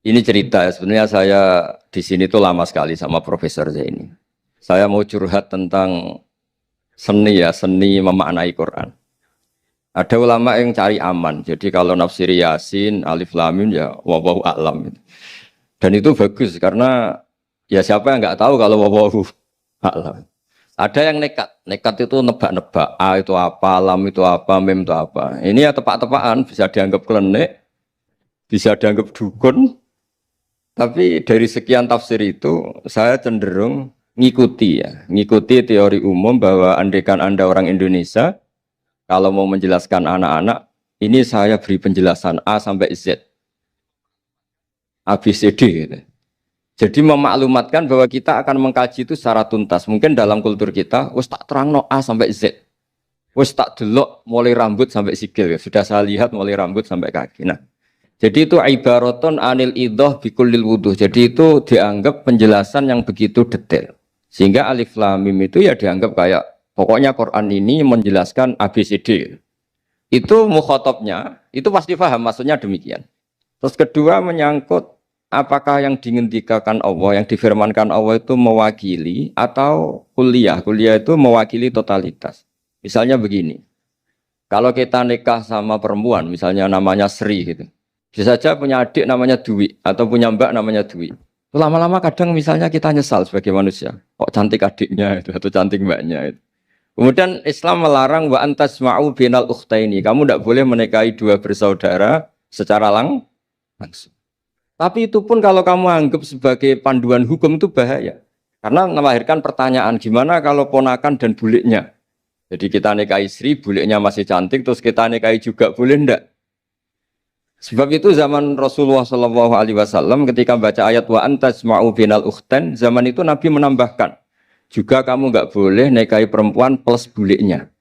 Ini cerita, sebenarnya saya di sini tuh lama sekali sama Profesor Zaini. Saya mau curhat tentang seni ya, seni memaknai Quran. Ada ulama yang cari aman, jadi kalau nafsir Yasin, Alif Lam Mim ya wallahu a'lam. Dan itu bagus karena ya siapa yang nggak tahu kalau wallahu a'lam. Ada yang nekat, nekat itu nebak-nebak, A itu apa, Lam itu apa, Mim itu apa. Ini ya tepak-tepakan, bisa dianggap klenik, bisa dianggap dukun. Tapi dari sekian tafsir itu, saya cenderung ngikuti teori umum bahwa andaikan Anda orang Indonesia, kalau mau menjelaskan anak-anak, ini saya beri penjelasan A sampai Z, A, B, C, D. Gitu. Jadi memaklumatkan bahwa kita akan mengkaji itu secara tuntas. Mungkin dalam kultur kita, wis tak terangno A sampai Z, wis tak delok mulai rambut sampai sikil. Sudah saya lihat mulai rambut sampai kaki. Nah, jadi itu ibaratun anil idhah bikulil wuduh. Jadi itu dianggap penjelasan yang begitu detail. Sehingga Alif Lam Mim itu ya dianggap kayak pokoknya Quran ini menjelaskan ABCD. Itu mukhatabnya, itu pasti paham maksudnya demikian. Terus kedua menyangkut apakah yang dingendikakan Allah, yang difirmankan Allah itu mewakili atau kuliah. Kuliah itu mewakili totalitas. Misalnya begini. Kalau kita nikah sama perempuan, misalnya namanya Sri gitu. Bisa saja punya adik namanya Dwi atau punya mbak namanya Dwi. Lama-lama kadang misalnya kita nyesal sebagai manusia. Kok cantik adiknya itu atau cantik mbaknya itu. Kemudian Islam melarang wa antasma'u binal ukhtaini. Kamu tidak boleh menikahi dua bersaudara secara langsung. Tapi itu pun kalau kamu anggap sebagai panduan hukum itu bahaya. Karena melahirkan pertanyaan gimana kalau ponakan dan buliknya. Jadi kita nikahi Sri, buliknya masih cantik, terus kita nikahi juga boleh enggak? Sebab itu zaman Rasulullah SAW ketika baca ayat wa antasma'u binal ukhtan, zaman itu Nabi menambahkan juga kamu enggak boleh nikahi perempuan plus buliknya.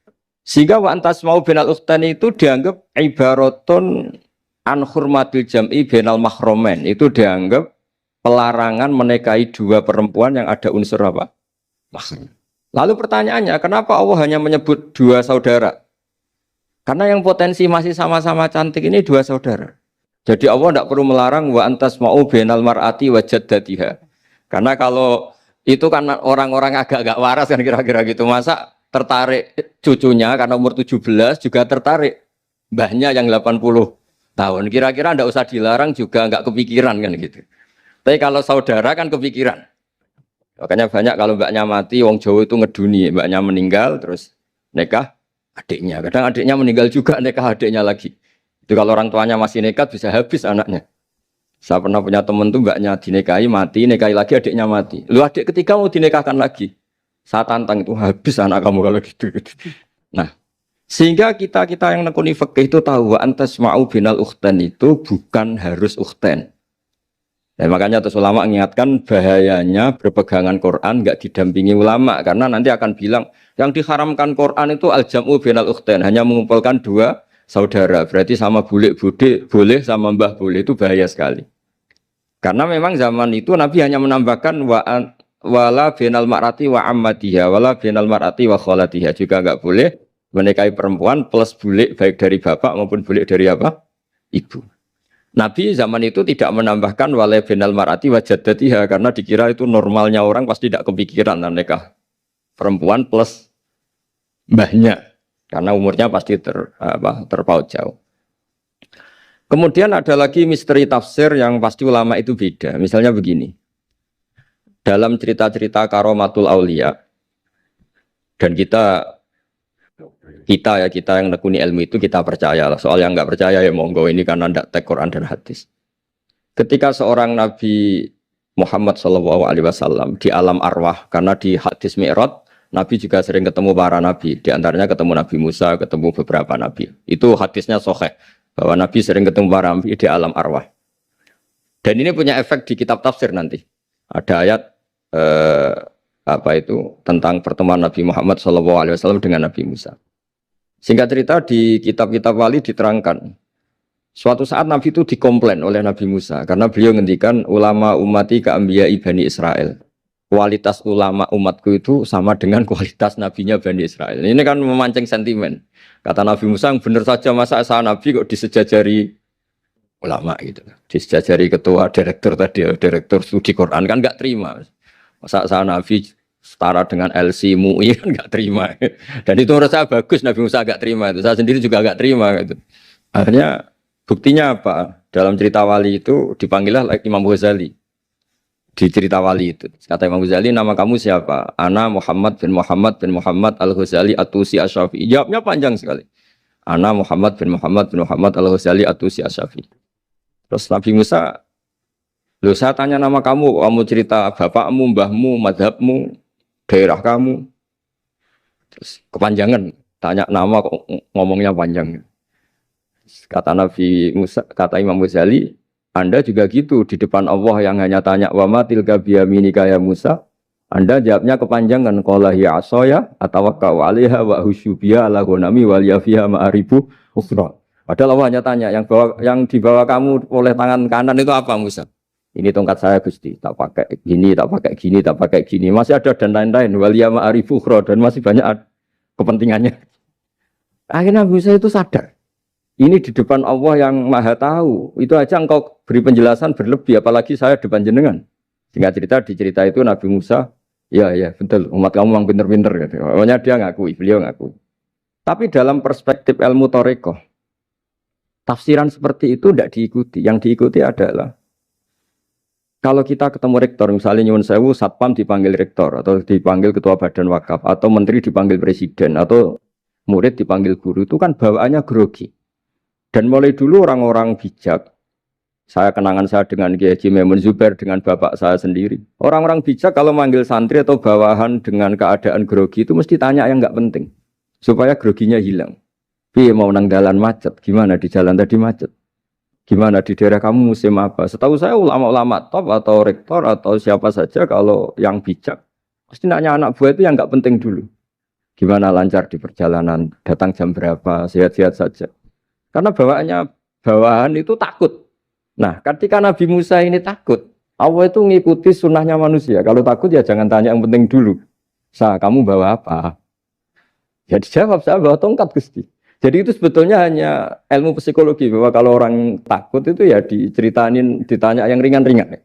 Sehingga wa antasma'u binal ukhtan itu dianggap ibaratun an hurmatil jam'i binal mahromen. Itu dianggap pelarangan menikahi dua perempuan yang ada unsur apa? Mahram. Lalu pertanyaannya, kenapa Allah hanya menyebut dua saudara? Karena yang potensi masih sama-sama cantik ini dua saudara. Jadi Allah tidak perlu melarang wa antasma'u binal mar'ati wa jaddatiha. Karena kalau itu kan orang-orang agak-agak waras kan kira-kira gitu. Masa tertarik cucunya karena umur 17 juga tertarik mbahnya yang 80 tahun. Kira-kira tidak usah dilarang juga nggak kepikiran kan gitu. Tapi kalau saudara kan kepikiran. Makanya banyak kalau mbaknya mati, wong Jawa itu ngeduni, mbaknya meninggal terus nikah adiknya. Kadang adiknya meninggal juga nikah adiknya lagi. Itu kalau orang tuanya masih nekat bisa habis anaknya. Saya pernah punya teman tuh mbaknya dinikahi mati, nikahi lagi adiknya mati. Lu adik ketiga mau dinikahkan lagi. Saya tantang itu habis anak kamu kalau gitu. Nah, sehingga kita yang nekuni fikih itu tahu wa antasma'u binal ukhtan itu bukan harus ukhtan. Dan makanya terus ulama mengingatkan bahayanya berpegangan Quran enggak didampingi ulama karena nanti akan bilang yang diharamkan Quran itu al-jam'u binal ukhtain, hanya mengumpulkan dua saudara. Berarti sama bulik bude boleh, sama mbah boleh, itu bahaya sekali. Karena memang zaman itu Nabi hanya menambahkan wala binal mar'ati wa ammatiha, wala binal mar'ati wa kholatiha, juga enggak boleh menikahi perempuan plus bulik baik dari bapak maupun bulik dari apa? Ibu. Nabi zaman itu tidak menambahkan wala binal mar'ati wa jaddatiha karena dikira itu normalnya orang pasti tidak kepikiran nikah perempuan plus mbahnya karena umurnya pasti terpaut jauh. Kemudian ada lagi misteri tafsir yang pasti ulama itu beda. Misalnya begini. Dalam cerita-cerita karomatul aulia dan kita yang nekuni ilmu itu kita percaya lah. Soal yang nggak percaya ya monggo, ini karena tidak tek Quran dan hadis. Ketika seorang Nabi Muhammad SAW di alam arwah, karena di hadis Mi'raj Nabi juga sering ketemu para nabi, di antaranya ketemu Nabi Musa, ketemu beberapa nabi. Itu hadisnya sahih bahwa Nabi sering ketemu para nabi di alam arwah. Dan ini punya efek di kitab tafsir nanti. Ada ayat tentang pertemuan Nabi Muhammad SAW dengan Nabi Musa. Singkat cerita di kitab-kitab wali diterangkan, suatu saat Nabi itu dikomplain oleh Nabi Musa karena beliau ngendikan ulama umati ka'ambiya Bani Israel. Kualitas ulama umatku itu sama dengan kualitas nabinya Bani Israel. Ini kan memancing sentimen. Kata Nabi Musa, benar saja masa saya Nabi kok disejajari ulama gitu. Disejajari ketua direktur tadi, direktur studi Quran kan nggak terima. Masa Nabi setara dengan LC MUI kan nggak terima. Dan itu menurut saya bagus Nabi Musa nggak terima itu. Saya sendiri juga nggak terima gitu. Akhirnya buktinya apa? Dalam cerita wali itu dipanggillah Imam Ghazali. Di cerita wali itu kata Imam Ghazali, nama kamu siapa? Ana Muhammad bin Muhammad Al-Ghazali At-Tusi Asy-Syafi'i. Jawabnya panjang sekali. Ana Muhammad bin Muhammad Al-Ghazali At-Tusi Asy-Syafi'i. Terus Nabi Musa, loh saya tanya nama kamu, kamu cerita bapakmu, mbahmu, madhabmu, daerah kamu. Terus kepanjangan, tanya nama kok ngomongnya panjang. Kata Nabi Musa, kata Imam Ghazali, Anda juga gitu di depan Allah yang hanya tanya wa ma tilka biyaminika ya Musa. Anda jawabnya kepanjangan qala hiya asaya atawakkau 'alaiha wa husyubiya ala ghanami wa liyafiha ma'aribu ukhra. Padahal Allah hanya tanya yang dibawa kamu oleh tangan kanan itu apa Musa? Ini tongkat saya Gusti, tak pakai gini, tak pakai gini, tak pakai gini. Masih ada dan lain-lain wa liya ma'aribu ukhra dan masih banyak kepentingannya. Akhirnya Musa itu sadar. Ini di depan Allah yang maha tahu. Itu aja engkau beri penjelasan berlebih. Apalagi saya depan jenengan. Singkat cerita, di cerita itu Nabi Musa, ya betul, umat kamu memang pinter-pinter. Gitu. Pokoknya dia ngakui, beliau ngakui. Tapi dalam perspektif ilmu Thariqah, tafsiran seperti itu tidak diikuti. Yang diikuti adalah, kalau kita ketemu rektor, misalnya nyuwun sewu, satpam dipanggil rektor, atau dipanggil ketua badan wakaf, atau menteri dipanggil presiden, atau murid dipanggil guru, itu kan bawaannya grogi. Dan mulai dulu orang-orang bijak, saya kenangan saya dengan Kiai Haji Maimun Zubair dengan bapak saya sendiri. Orang-orang bijak kalau manggil santri atau bawahan dengan keadaan grogi itu mesti tanya yang nggak penting. Supaya groginya hilang. Piye mau nang dalan macet, gimana di jalan tadi macet? Gimana di daerah kamu musim apa? Setahu saya ulama-ulama top atau rektor atau siapa saja kalau yang bijak. Pasti nanya anak buah itu yang nggak penting dulu. Gimana lancar di perjalanan, datang jam berapa, sehat-sehat saja. Karena bawahan itu takut. Nah, ketika Nabi Musa ini takut, Allah itu ngikuti sunnahnya manusia. Kalau takut ya jangan tanya yang penting dulu. Kamu bawa apa? Ya dijawab, saya bawa tongkat Gusti. Jadi itu sebetulnya hanya ilmu psikologi. Bahwa kalau orang takut itu ya ditanya yang ringan-ringan.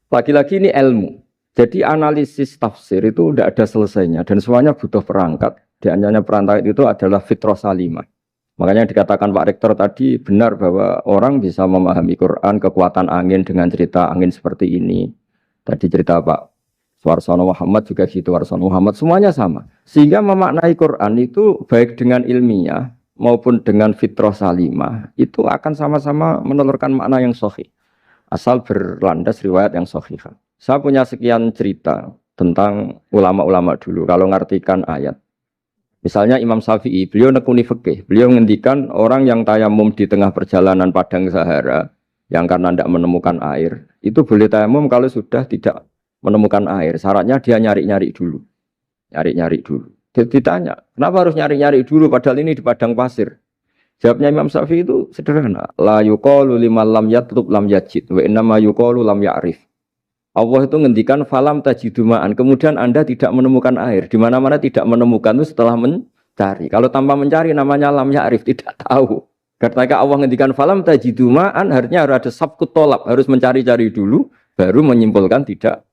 Lagi-lagi ini ilmu. Jadi analisis tafsir itu tidak ada selesainya. Dan semuanya butuh perangkat. Di antaranya perangkat itu adalah fitrah salimah. Makanya dikatakan Pak Rektor tadi benar bahwa orang bisa memahami Quran, kekuatan angin dengan cerita angin seperti ini. Tadi cerita Pak Suarsono Muhammad juga gitu, Warsono Muhammad, semuanya sama. Sehingga memaknai Quran itu baik dengan ilmiah maupun dengan fitrah salimah, itu akan sama-sama menelurkan makna yang sahih. Asal berlandas riwayat yang sahih. Saya punya sekian cerita tentang ulama-ulama dulu, kalau ngartikan ayat. Misalnya Imam Syafi'i, beliau nekuni fikih. Beliau menghentikan orang yang tayamum di tengah perjalanan padang Sahara, yang karena tidak menemukan air, itu boleh tayamum kalau sudah tidak menemukan air. Syaratnya dia nyari-nyari dulu. Nyari-nyari dulu. Dia ditanya, kenapa harus nyari-nyari dulu padahal ini di padang pasir? Jawabnya Imam Syafi'i itu sederhana. La yuqalu liman lam yatlub lam yajid, wa innama yuqalu lam ya'rif. Allah itu ngendikan falam tajidumaan. Kemudian Anda tidak menemukan air. Di mana-mana tidak menemukan itu setelah mencari. Kalau tanpa mencari namanya lam ya'rif, tidak tahu. Ketika Allah ngendikan falam tajidumaan, artinya harus ada sabkut tolak, harus mencari-cari dulu, baru menyimpulkan tidak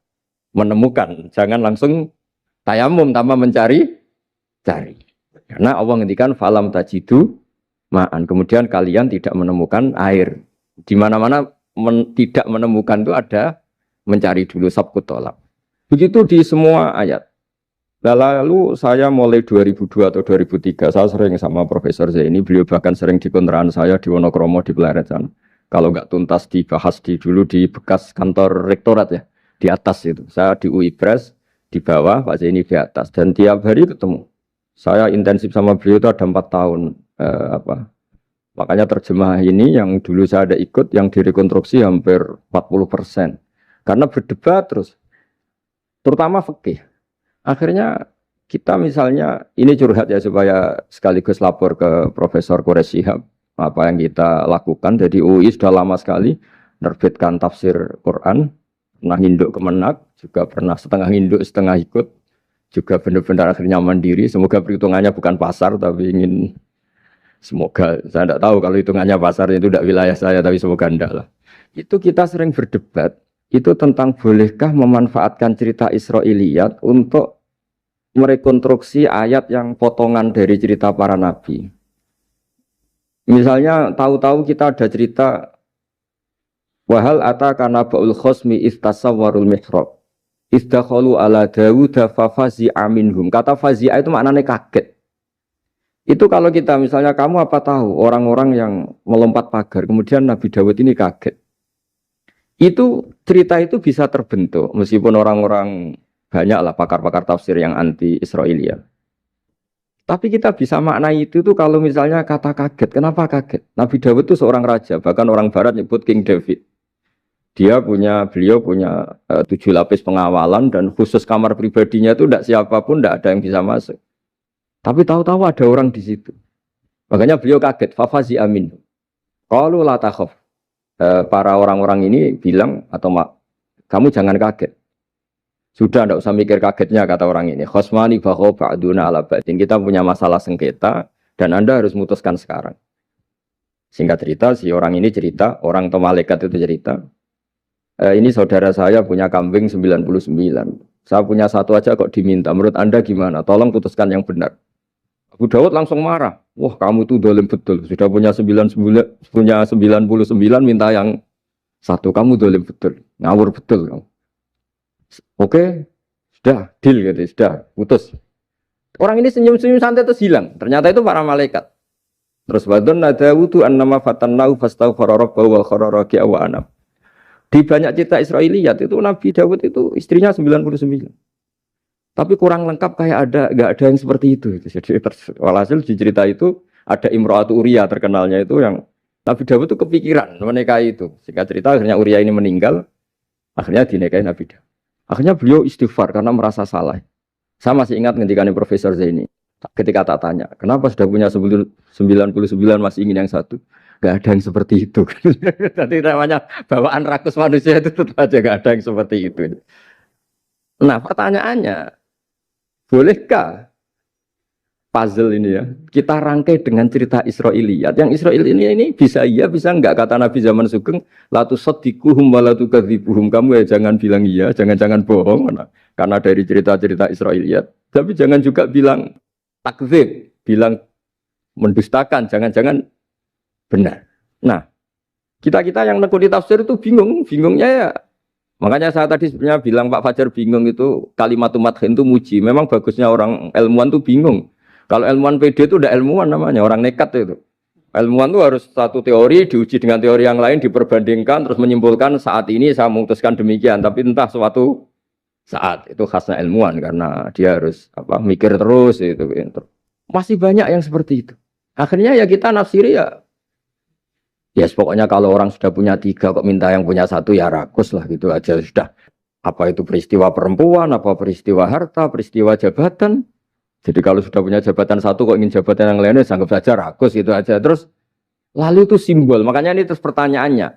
menemukan. Jangan langsung tayamum tanpa mencari-cari. Karena Allah ngendikan falam tajidumaan. Kemudian kalian tidak menemukan air. Di mana-mana tidak menemukan itu ada mencari dulu sabkut tolak. Begitu di semua ayat. Lalu saya mulai 2002 atau 2003, saya sering sama Profesor Zaini, beliau bahkan sering di kontrakan saya di Wonokromo di Pleret sana. Kalau nggak tuntas dibahas dulu di bekas kantor rektorat ya, di atas itu. Saya di UI Press, di bawah, Pak Zaini di atas. Dan tiap hari ketemu. Saya intensif sama beliau itu ada 4 tahun. Makanya terjemah ini yang dulu saya ada ikut, yang direkonstruksi hampir 40%. Karena berdebat terus, terutama fikih. Akhirnya kita misalnya, ini curhat ya supaya sekaligus lapor ke Profesor Quraish Shihab, apa yang kita lakukan. Jadi UI sudah lama sekali menerbitkan tafsir Quran, pernah nginduk Kemenak, juga pernah setengah nginduk, setengah ikut, juga benar-benar akhirnya mandiri. Semoga perhitungannya bukan pasar, tapi ingin Semoga, saya tidak tahu kalau hitungannya pasarnya itu tidak wilayah saya, tapi semoga enggak lah. Itu kita sering berdebat, itu tentang bolehkah memanfaatkan cerita Israiliyat untuk merekonstruksi ayat yang potongan dari cerita para nabi. Misalnya tahu-tahu kita ada cerita wahal ataka naba'ul khosmi istasawwarul mihrab istakhalu ala Dawud fafazi'a minhum. Kata fazi'a itu maknanya kaget. Itu kalau kita misalnya kamu apa tahu orang-orang yang melompat pagar kemudian Nabi Dawud ini kaget. Itu cerita itu bisa terbentuk meskipun orang-orang banyak lah pakar-pakar tafsir yang anti Israiliyat. Tapi kita bisa maknai itu tuh kalau misalnya kata kaget. Kenapa kaget? Nabi Dawud itu seorang raja, bahkan orang barat nyebut King David. Beliau punya 7 lapis pengawalan dan khusus kamar pribadinya itu tidak siapapun, tidak ada yang bisa masuk. Tapi tahu-tahu ada orang di situ. Makanya beliau kaget. Fafazi amin. Qalu la takhaf. Para orang-orang ini bilang atau kamu jangan kaget. Sudah tidak usah mikir kagetnya kata orang ini. Khosmani bakho ba'duna ala ba'din. Kita punya masalah sengketa dan Anda harus memutuskan sekarang. Singkat cerita si orang ini cerita, orang atau malaikat itu cerita. Ini saudara saya punya kambing 99. Saya punya satu aja kok diminta. Menurut Anda gimana? Tolong putuskan yang benar. Abu Dawud langsung marah. Wah, kamu itu dolim betul. Sudah punya 99, minta yang satu. Kamu dolim betul. Ngawur betul kamu. Oke, sudah deal gitu, sudah putus. Orang ini senyum-senyum santai terus hilang. Ternyata itu para malaikat. Terus wadon nadawudu annama fatannahu fastaghfara rabbahu wa kharra raki'a wa anab. Di banyak cerita Israiliyat itu Nabi Dawud itu istrinya 99. Tapi kurang lengkap kayak enggak ada yang seperti itu. Jadi walhasil di cerita itu ada Imra'atu Uria terkenalnya itu yang Nabi Dawud itu kepikiran menikahi itu. Singkat cerita akhirnya Uria ini meninggal, akhirnya dinikahi Nabi Dawud. Akhirnya beliau istighfar karena merasa salah. Saya masih ingat ngendikane Profesor Zaini. Ketika tak tanya, kenapa sudah punya 99 masih ingin yang satu? Gak ada yang seperti itu. Jadi namanya bawaan rakus manusia itu tetap aja gak ada yang seperti itu. Nah pertanyaannya, bolehkah puzzle ini ya kita rangkai dengan cerita Israiliyat? Yang Israil ini bisa iya bisa enggak, kata Nabi zaman Sugeng, la tusaddiquhum wa la tukadzibuhum. Kamu ya jangan bilang iya, jangan bohong karena dari cerita-cerita Israiliyat. Tapi jangan juga bilang takdzib, bilang mendustakan, jangan-jangan benar. Nah, kita yang nekuni tafsir itu bingungnya ya. Makanya saya tadi sebenarnya bilang Pak Fajar bingung itu kalimat madhin itu muji. Memang bagusnya orang ilmuwan itu bingung. Kalau ilmuwan PD itu udah ilmuwan namanya, orang nekat itu. Ilmuwan itu harus satu teori diuji dengan teori yang lain, diperbandingkan terus menyimpulkan saat ini saya memutuskan demikian. Tapi entah suatu saat itu khasnya ilmuwan karena dia harus mikir terus itu. Masih banyak yang seperti itu. Akhirnya ya kita nafsiri ya. Yes, pokoknya kalau orang sudah punya 3 kok minta yang punya 1 ya rakus lah gitu aja sudah. Apa itu peristiwa perempuan, apa peristiwa harta, peristiwa jabatan. Jadi kalau sudah punya jabatan 1 kok ingin jabatan yang lainnya anggap saja rakus gitu aja. Terus lalu itu simbol. Makanya ini terus pertanyaannya.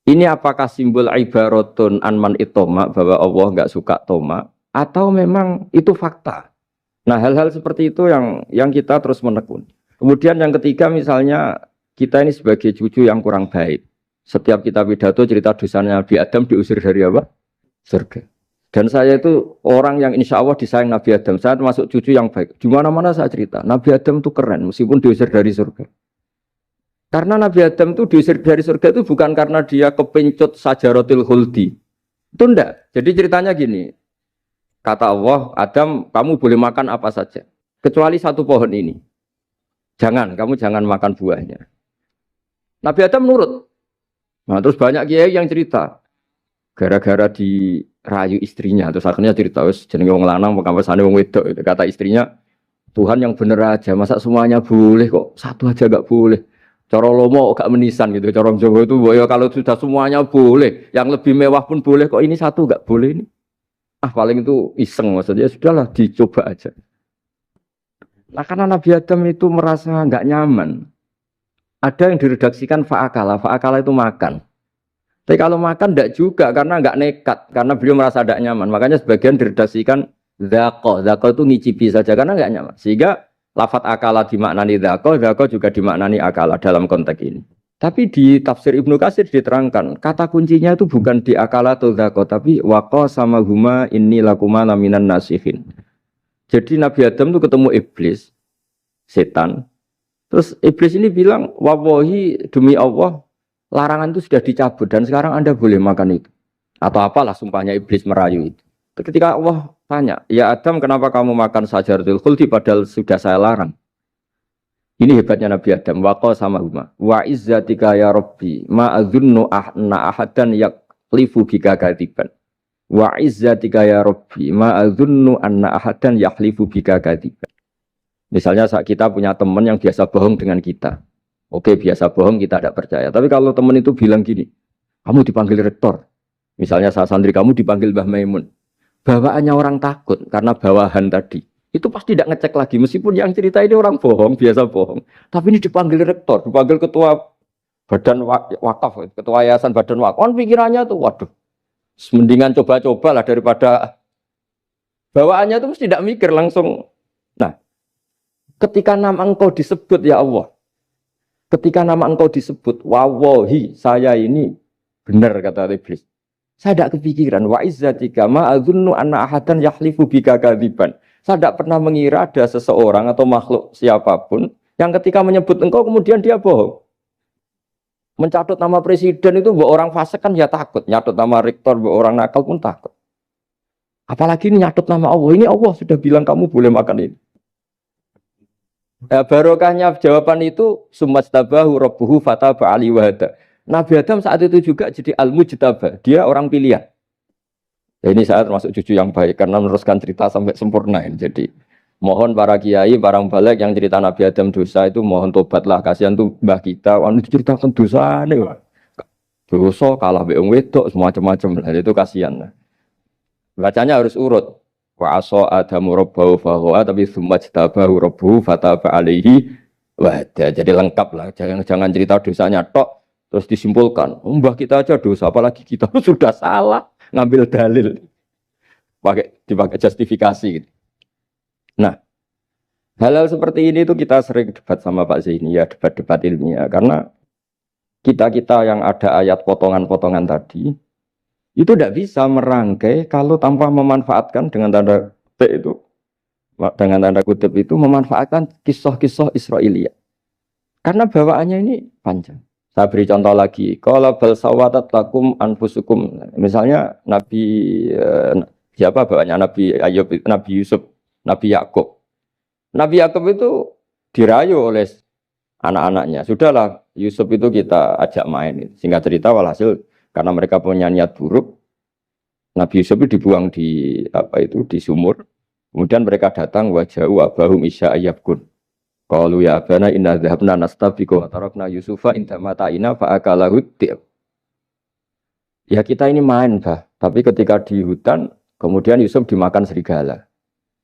Ini apakah simbol ibaratun anman itoma bahwa Allah enggak suka toma atau memang itu fakta? Nah, hal-hal seperti itu yang kita terus menekuni. Kemudian yang ketiga misalnya kita ini sebagai cucu yang kurang baik. Setiap kita pidato cerita dosanya Nabi Adam diusir dari apa? Surga. Dan saya itu orang yang insya Allah disayang Nabi Adam. Saya termasuk cucu yang baik. Di mana-mana saya cerita. Nabi Adam itu keren meskipun diusir dari surga. Karena Nabi Adam itu diusir dari surga itu bukan karena dia kepencut sajaratil khuldi. Itu enggak. Jadi ceritanya gini. Kata Allah, Adam kamu boleh makan apa saja. Kecuali satu pohon ini. Kamu jangan makan buahnya. Nabi Adam nurut. Nah, terus banyak kiai yang cerita. Gara-gara dirayu istrinya. Terus akhirnya cerita, jenenge wong lanang, pekampesane wong wedok. Itu. Kata istrinya, Tuhan yang bener aja. Masa semuanya boleh kok? Satu aja gak boleh. Cara lomo gak menisan gitu. Cara Jawa itu, ya kalau sudah semuanya boleh. Yang lebih mewah pun boleh. Kok ini satu gak boleh ini? Paling itu iseng. Maksudnya sudahlah dicoba aja. Nah karena Nabi Adam itu merasa gak nyaman. Ada yang diredaksikan fa'akala itu makan. Tapi kalau makan tidak juga karena nggak nekat, karena beliau merasa tidak nyaman. Makanya sebagian diredaksikan zaqo itu ngicipi saja karena nggak nyaman. Sehingga lafat akala dimaknani dzaka juga dimaknani akala dalam konteks ini. Tapi di tafsir Ibnu Katsir diterangkan, kata kuncinya itu bukan di akala atau dzaka, tapi waqa sama huma inni lakuma laminan nasihin. Jadi Nabi Adam itu ketemu iblis, setan. Terus iblis ini bilang, wallahi demi Allah, larangan itu sudah dicabut dan sekarang Anda boleh makan itu. Atau apalah sumpahnya iblis merayu itu. Ketika Allah tanya, ya Adam kenapa kamu makan sajaratul khuldi padahal sudah saya larang. Ini hebatnya Nabi Adam. Waqa sama huma. Wa izzatika ya Rabbi ma adzunnu anna ahadan yaklifu bika kadiban. Wa izzatika ya Rabbi ma adzunnu anna ahadan yaklifu bika kadiban. Misalnya saat kita punya teman yang biasa bohong dengan kita. Oke, biasa bohong kita tidak percaya. Tapi kalau teman itu bilang gini, kamu dipanggil rektor. Misalnya saat santri kamu dipanggil Mbah Maimun. Bawaannya orang takut karena bawahan tadi. Itu pasti tidak ngecek lagi. Meskipun yang cerita ini orang bohong, biasa bohong. Tapi ini dipanggil rektor, dipanggil ketua badan wakaf, ketua yayasan badan wakaf. Kan pikirannya tuh, waduh. Mendingan coba-coba lah daripada bawaannya itu mesti tidak mikir langsung. Nah, ketika nama engkau disebut ya Allah, ketika nama engkau disebut, wallahi saya ini benar kata iblis. Saya tidak kepikiran wa izzatika ma adzunnu anna ahadan yahlifu bika kadziban. Saya tidak pernah mengira ada seseorang atau makhluk siapapun yang ketika menyebut engkau kemudian dia bohong. Mencatut nama presiden itu buat orang fasik kan ya takut. Nyatut nama rektor buat orang nakal pun takut. Apalagi ini nyatut nama Allah. Ini Allah sudah bilang kamu boleh makan ini. Barokahnya jawaban itu sumastabahu rabbuhu fataba ali wahada. Nabi Adam saat itu juga jadi al-mujtaba. Dia orang pilihan. Ya, ini saya termasuk cucu yang baik karena meneruskan cerita sampai sempurna ini. Jadi mohon para kiai, para balik yang cerita Nabi Adam dosa itu mohon tobatlah, kasihan tuh mbah kita, anu diceritakan dosa nih, dosa kalah beong wedok, semacam-macam lah itu kasihan. Bacanya harus urut. Wa asa adamu rabbahu fahuwa tapi tsumma jtabahu rabbuhu fataba alaihi wahda. Jadi lengkap lah, jangan cerita dosanya tok terus disimpulkan, mbah kita aja dosa, apalagi kita sudah salah ngambil dalil, dipakai justifikasi gitu. Nah, hal-hal seperti ini tuh kita sering debat sama Pak Zaini ya, debat-debat ilmiah. Karena kita yang ada ayat potongan-potongan tadi, itu tidak bisa merangkai kalau tanpa memanfaatkan dengan tanda kutip itu, memanfaatkan kisah-kisah Israiliyah. Karena bawaannya ini panjang. Saya beri contoh lagi, kalau bal sawatat lakum anfusukum, misalnya siapa bawaannya Nabi Ayub, Nabi Yusuf, Nabi Yakub. Nabi Yakub itu dirayu oleh anak-anaknya. Sudahlah, Yusuf itu kita ajak main. Singkat cerita walhasil karena mereka punya niat buruk, Nabi Yusuf itu dibuang di di sumur. Kemudian mereka datang waja'u abahum isya ayyabkun. Qalu ya abana inna dhahabna nastabiqu wa tarakna Yusufa inda mata'ina fa akalahu dhi'b. Ya kita ini main, Bah. Tapi ketika di hutan, kemudian Yusuf dimakan serigala.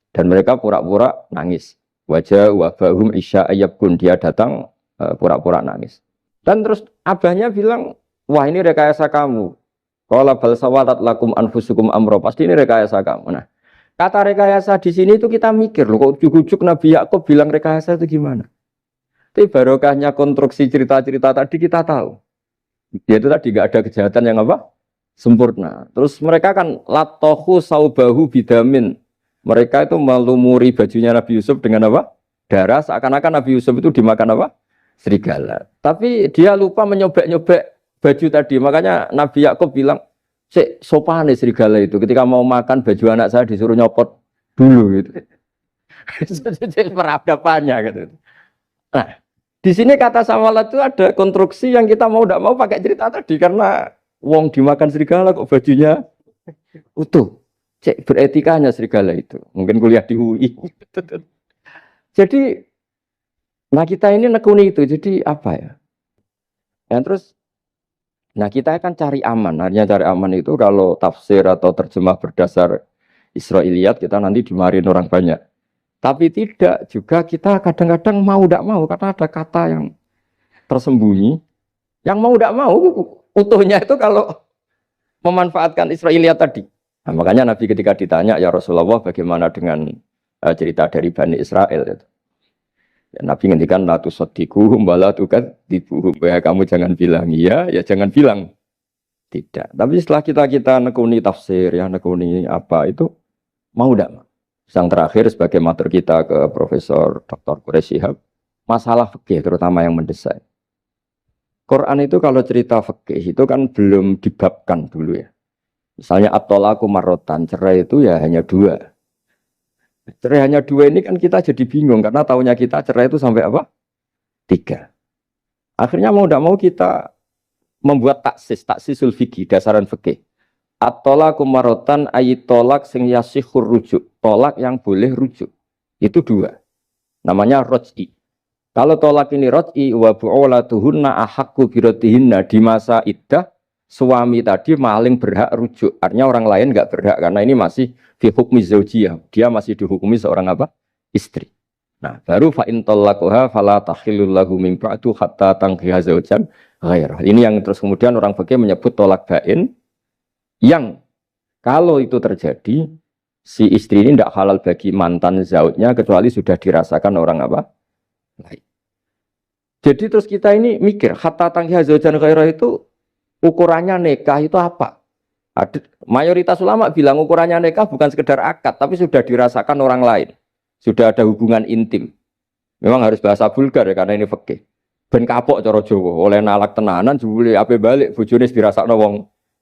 Dan mereka pura-pura nangis. Wajah wabahum isya ayyabkun. Dia datang pura-pura nangis. Dan terus abahnya bilang, wah ini rekayasa kamu. Qala bal sawalat lakum anfusukum amro. Pasti ini rekayasa kamu. Nah, kata rekayasa di sini itu kita mikir loh, kok ujuk-ujuk Nabi Yakub bilang rekayasa itu gimana? Tapi barokahnya konstruksi cerita-cerita tadi kita tahu. Yaitu tadi gak ada kejahatan yang apa? Sempurna. Terus mereka kan latohu saubahu bidamin. Mereka itu melumuri bajunya Nabi Yusuf dengan apa? Darah, seakan-akan Nabi Yusuf itu dimakan apa? Serigala. Tapi dia lupa menyobek-nyobek baju tadi. Makanya Nabi Yakub bilang, sopan nih serigala itu. Ketika mau makan baju anak saya disuruh nyopot dulu gitu. Peradabannya gitu. Nah, di sini kata samalat itu ada konstruksi yang kita mau tidak mau pakai cerita tadi karena wong dimakan serigala kok bajunya utuh. Cek beretikanya serigala itu. Mungkin kuliah di UI. Jadi, nah kita ini nekuni itu. Jadi apa ya? Yang terus, nah kita akan cari aman. Artinya cari aman itu kalau tafsir atau terjemah berdasar Israiliyat kita nanti dimarin orang banyak. Tapi tidak juga kita kadang-kadang mau tidak mau karena ada kata yang tersembunyi. Yang mau tidak mau utuhnya itu kalau memanfaatkan Israiliyat tadi. Nah, makanya Nabi ketika ditanya ya Rasulullah bagaimana dengan cerita dari Bani Israel itu. Ya, Nabi ngendikan la tusaddiquhum wa la tukadzibuhum. Ya kamu jangan bilang iya, ya jangan bilang tidak. Tapi setelah kita nekuni tafsir, ya nekuni apa itu mau tidak? Yang terakhir sebagai matur kita ke Profesor Dr. Quraish Shihab, masalah fikih terutama yang mendesak. Quran itu kalau cerita fikih itu kan belum dibabkan dulu ya. Misalnya at-thalaqu marratan, cerai itu ya hanya dua. Cerai hanya dua ini kan kita jadi bingung karena taunya kita cerai itu sampai apa? Tiga. Akhirnya mau tidak mau kita membuat taksisul fikih, dasaran fikih. At-thalaqu marratan ayat tolak sing yasihur rujuk, tolak yang boleh rujuk. Itu dua. Namanya roj'i. Kalau tolak ini roj'i wa bu'ulatuhunna ahaqqu biratihinna di masa iddah suami tadi maling berhak rujuk. Artinya orang lain enggak berhak karena ini masih fi hukmi zaujiyah. Dia masih dihukumi seorang apa? Istri. Nah, baru fa in talaquha fala tahillu lahu min ba'du hatta tankiha zaujan ghairah. Ini yang terus kemudian orang fikih menyebut tolak bain yang kalau itu terjadi si istri ini tidak halal bagi mantan zaujnya kecuali sudah dirasakan orang apa? Lain. Jadi terus kita ini mikir hatta tankiha zaujan ghairah itu ukurannya nikah itu apa? Mayoritas ulama bilang ukurannya nikah bukan sekedar akad tapi sudah dirasakan orang lain. Sudah ada hubungan intim. Memang harus bahasa vulgar ya karena ini fikih. Ben kapok cara Jawa, oleh nalak tenanan jebule ape balik bojone dirasakno wong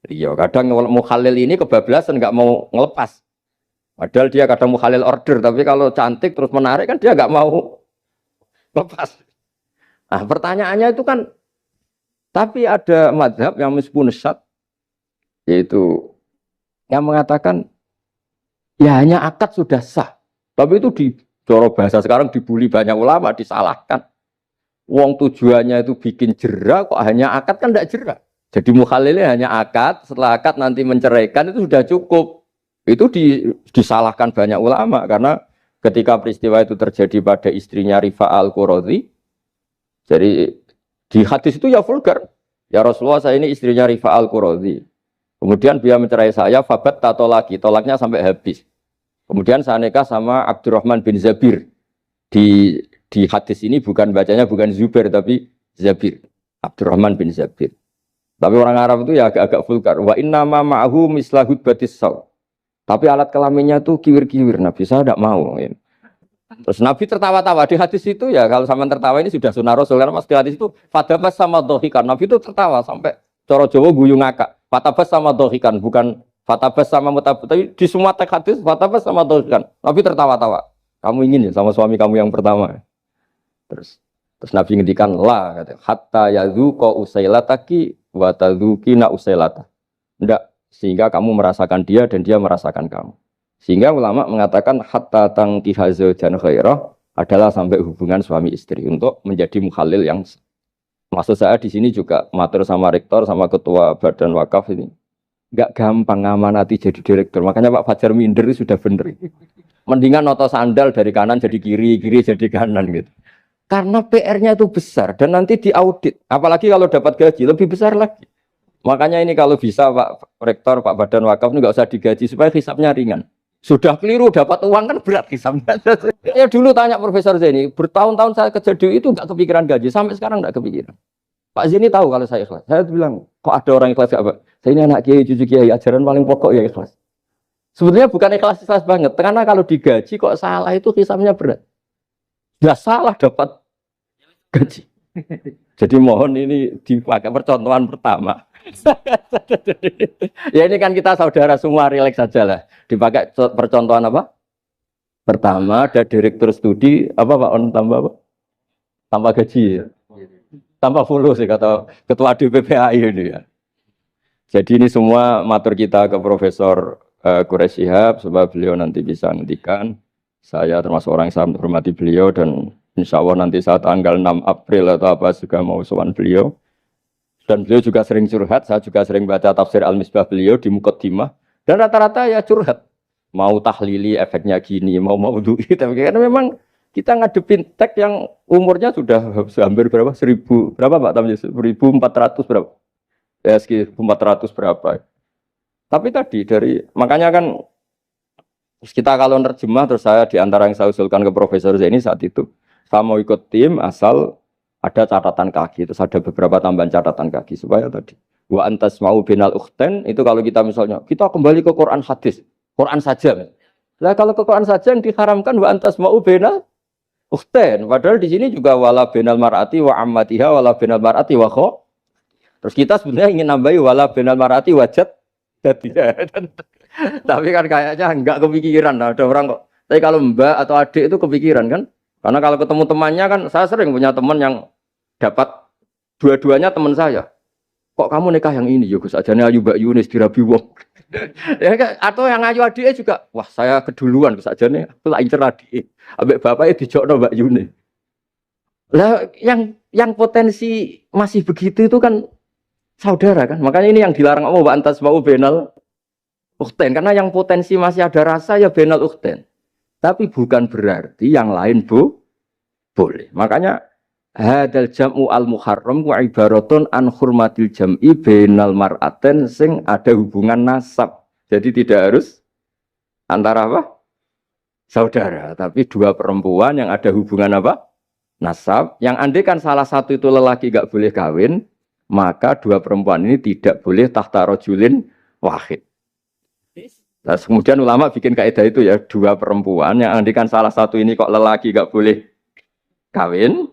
liya. Kadang mukhalil ini kebablasan enggak mau ngelepas. Padahal dia kadang mukhalil order tapi kalau cantik terus menarik kan dia enggak mau lepas. Nah, pertanyaannya itu kan tapi ada mazhab yang meskipun syad yaitu yang mengatakan ya hanya akad sudah sah. Tapi itu di coro bahasa sekarang dibully banyak ulama, disalahkan. Wong tujuannya itu bikin jera, kok hanya akad kan tidak jera. Jadi mukhalilnya hanya akad, setelah akad nanti menceraikan itu sudah cukup. Itu disalahkan banyak ulama karena ketika peristiwa itu terjadi pada istrinya Rifa al-Qurazi, jadi di hadis itu ya vulgar. Ya Rasulullah saya ini istrinya Rifa al-Qurazi. Kemudian dia mencerai saya, fabat tato lagi, tolaknya sampai habis. Kemudian saya nikah sama Abdurrahman bin Zabir. Di hadis ini bukan bacanya bukan Zubair tapi Zabir. Abdurrahman bin Zabir. Tapi orang Arab itu ya agak-agak vulgar. Wa inna ma ma'ahu mislahud batis saw. Tapi alat kelaminnya tuh kiwir-kiwir. Nabi saya tidak mau. Terus Nabi tertawa-tawa di hadis itu ya kalau sama tertawa ini sudah sunnah Rasul karena mas di hadis itu fatabas sama dohikan. Nabi itu tertawa sampai coro Jawa guyu ngakak. Fatabas sama dohikan bukan fatabas sama mutabas, tapi di semua teks hadis fatabas sama dohikan. Nabi tertawa-tawa. Kamu ingin ya sama suami kamu yang pertama. Terus Nabi ngendikan la kata hatta yadzuqa usailataki wa tadzukina usailata. Enggak, sehingga kamu merasakan dia dan dia merasakan kamu. Sehingga ulama mengatakan hatta tankiha zaujan ghairah adalah sampai hubungan suami istri untuk menjadi mukhalil yang maksud saya di sini juga matur sama rektor sama ketua badan wakaf ini. Enggak gampang ngamanati jadi direktur. Makanya Pak Fajar minder itu sudah bener. Mendingan noto sandal dari kanan jadi kiri, kiri jadi kanan gitu. Karena PR-nya itu besar dan nanti diaudit. Apalagi kalau dapat gaji lebih besar lagi. Makanya ini kalau bisa Pak Rektor, Pak Badan Wakaf ini nggak usah digaji supaya hisapnya ringan. Sudah keliru dapat uang kan berat hisapnya. Ya dulu tanya Profesor Zaini, bertahun-tahun saya kerja di itu nggak kepikiran gaji, sampai sekarang nggak kepikiran. Pak Zaini tahu kalau saya ikhlas. Saya bilang, kok ada orang ikhlas gak Pak? Saya ini anak kiai, cucu kiai, ajaran paling pokok ya ikhlas. Sebetulnya bukan ikhlas banget, karena kalau digaji kok salah itu hisapnya berat. Nggak salah dapat gaji. Jadi mohon ini dipakai percontohan pertama. Ya ini kan kita saudara semua relax saja lah. Dipakai percontohan apa? Pertama ada direktur studi apa Pak On tambah apa? Tambah gaji ya. Tambah fulus ya kata ketua DPPAI ini ya. Jadi ini semua matur kita ke Profesor Quraish Shihab supaya beliau nanti bisa ngendikan. Saya termasuk orang yang sangat menghormati beliau dan insya Allah nanti saat tanggal 6 April atau apa juga mau sowan beliau. Dan beliau juga sering curhat, saya juga sering baca tafsir Al-Misbah beliau di Muqaddimah. Dan rata-rata ya curhat. Mau tahlili efeknya gini, mau maudhu'i. Tapi karena memang kita ngadepin teks yang umurnya sudah hampir berapa? 1000, berapa Pak Tamjiz? 1400 berapa? Ya sekitar 1400 berapa. Tapi tadi makanya kan kita kalau nerjemah terus saya diantara yang saya usulkan ke Profesor Zaini saat itu Saya mau ikut tim asal ada catatan kaki, terus ada beberapa tambahan catatan kaki supaya tadi wa antas mau binal ukhten itu kalau kita misalnya kita kembali ke Quran hadis, Quran saja. Nah kalau ke Quran saja yang diharamkan wa antas mau binal ukhten, padahal di sini juga wala binal mar'ati wa ammatiha wala binal mar'ati wa kho. Terus kita sebenarnya ingin nambahi wala binal mar'ati wajat jadi. Tapi kan kayaknya enggak kepikiran. Nah, ada orang kok. Tapi kalau mbak atau adik itu kepikiran kan? Karena kalau ketemu temannya kan, saya sering punya teman yang dapat dua-duanya teman saya. Kok kamu nikah yang ini? Ya Gus, ajane ayu Mbak Yunis dirabi wong. Ya, atau yang ayu adiknya juga, wah saya keduluan Gus ajane, aku tak incer adik. Ambek bapaknya dijokno Mbak Yunis. Lah yang potensi masih begitu itu kan saudara kan. Makanya ini yang dilarang Allah wa antas mau benal ukhten, karena yang potensi masih ada rasa ya benal ukhten. Tapi bukan berarti yang lain boleh. Makanya hadal jam'u al muharram wa ibaratun an hurmatil jam'i bainal mar'aten sing ada hubungan nasab. Jadi tidak harus antara apa? Saudara, tapi dua perempuan yang ada hubungan apa? Nasab. Yang andai kan salah satu itu lelaki enggak boleh kawin, maka dua perempuan ini tidak boleh tahta rajulin wahid. Nah, kemudian ulama bikin kaidah itu ya, dua perempuan yang andikan salah satu ini kok lelaki gak boleh kawin,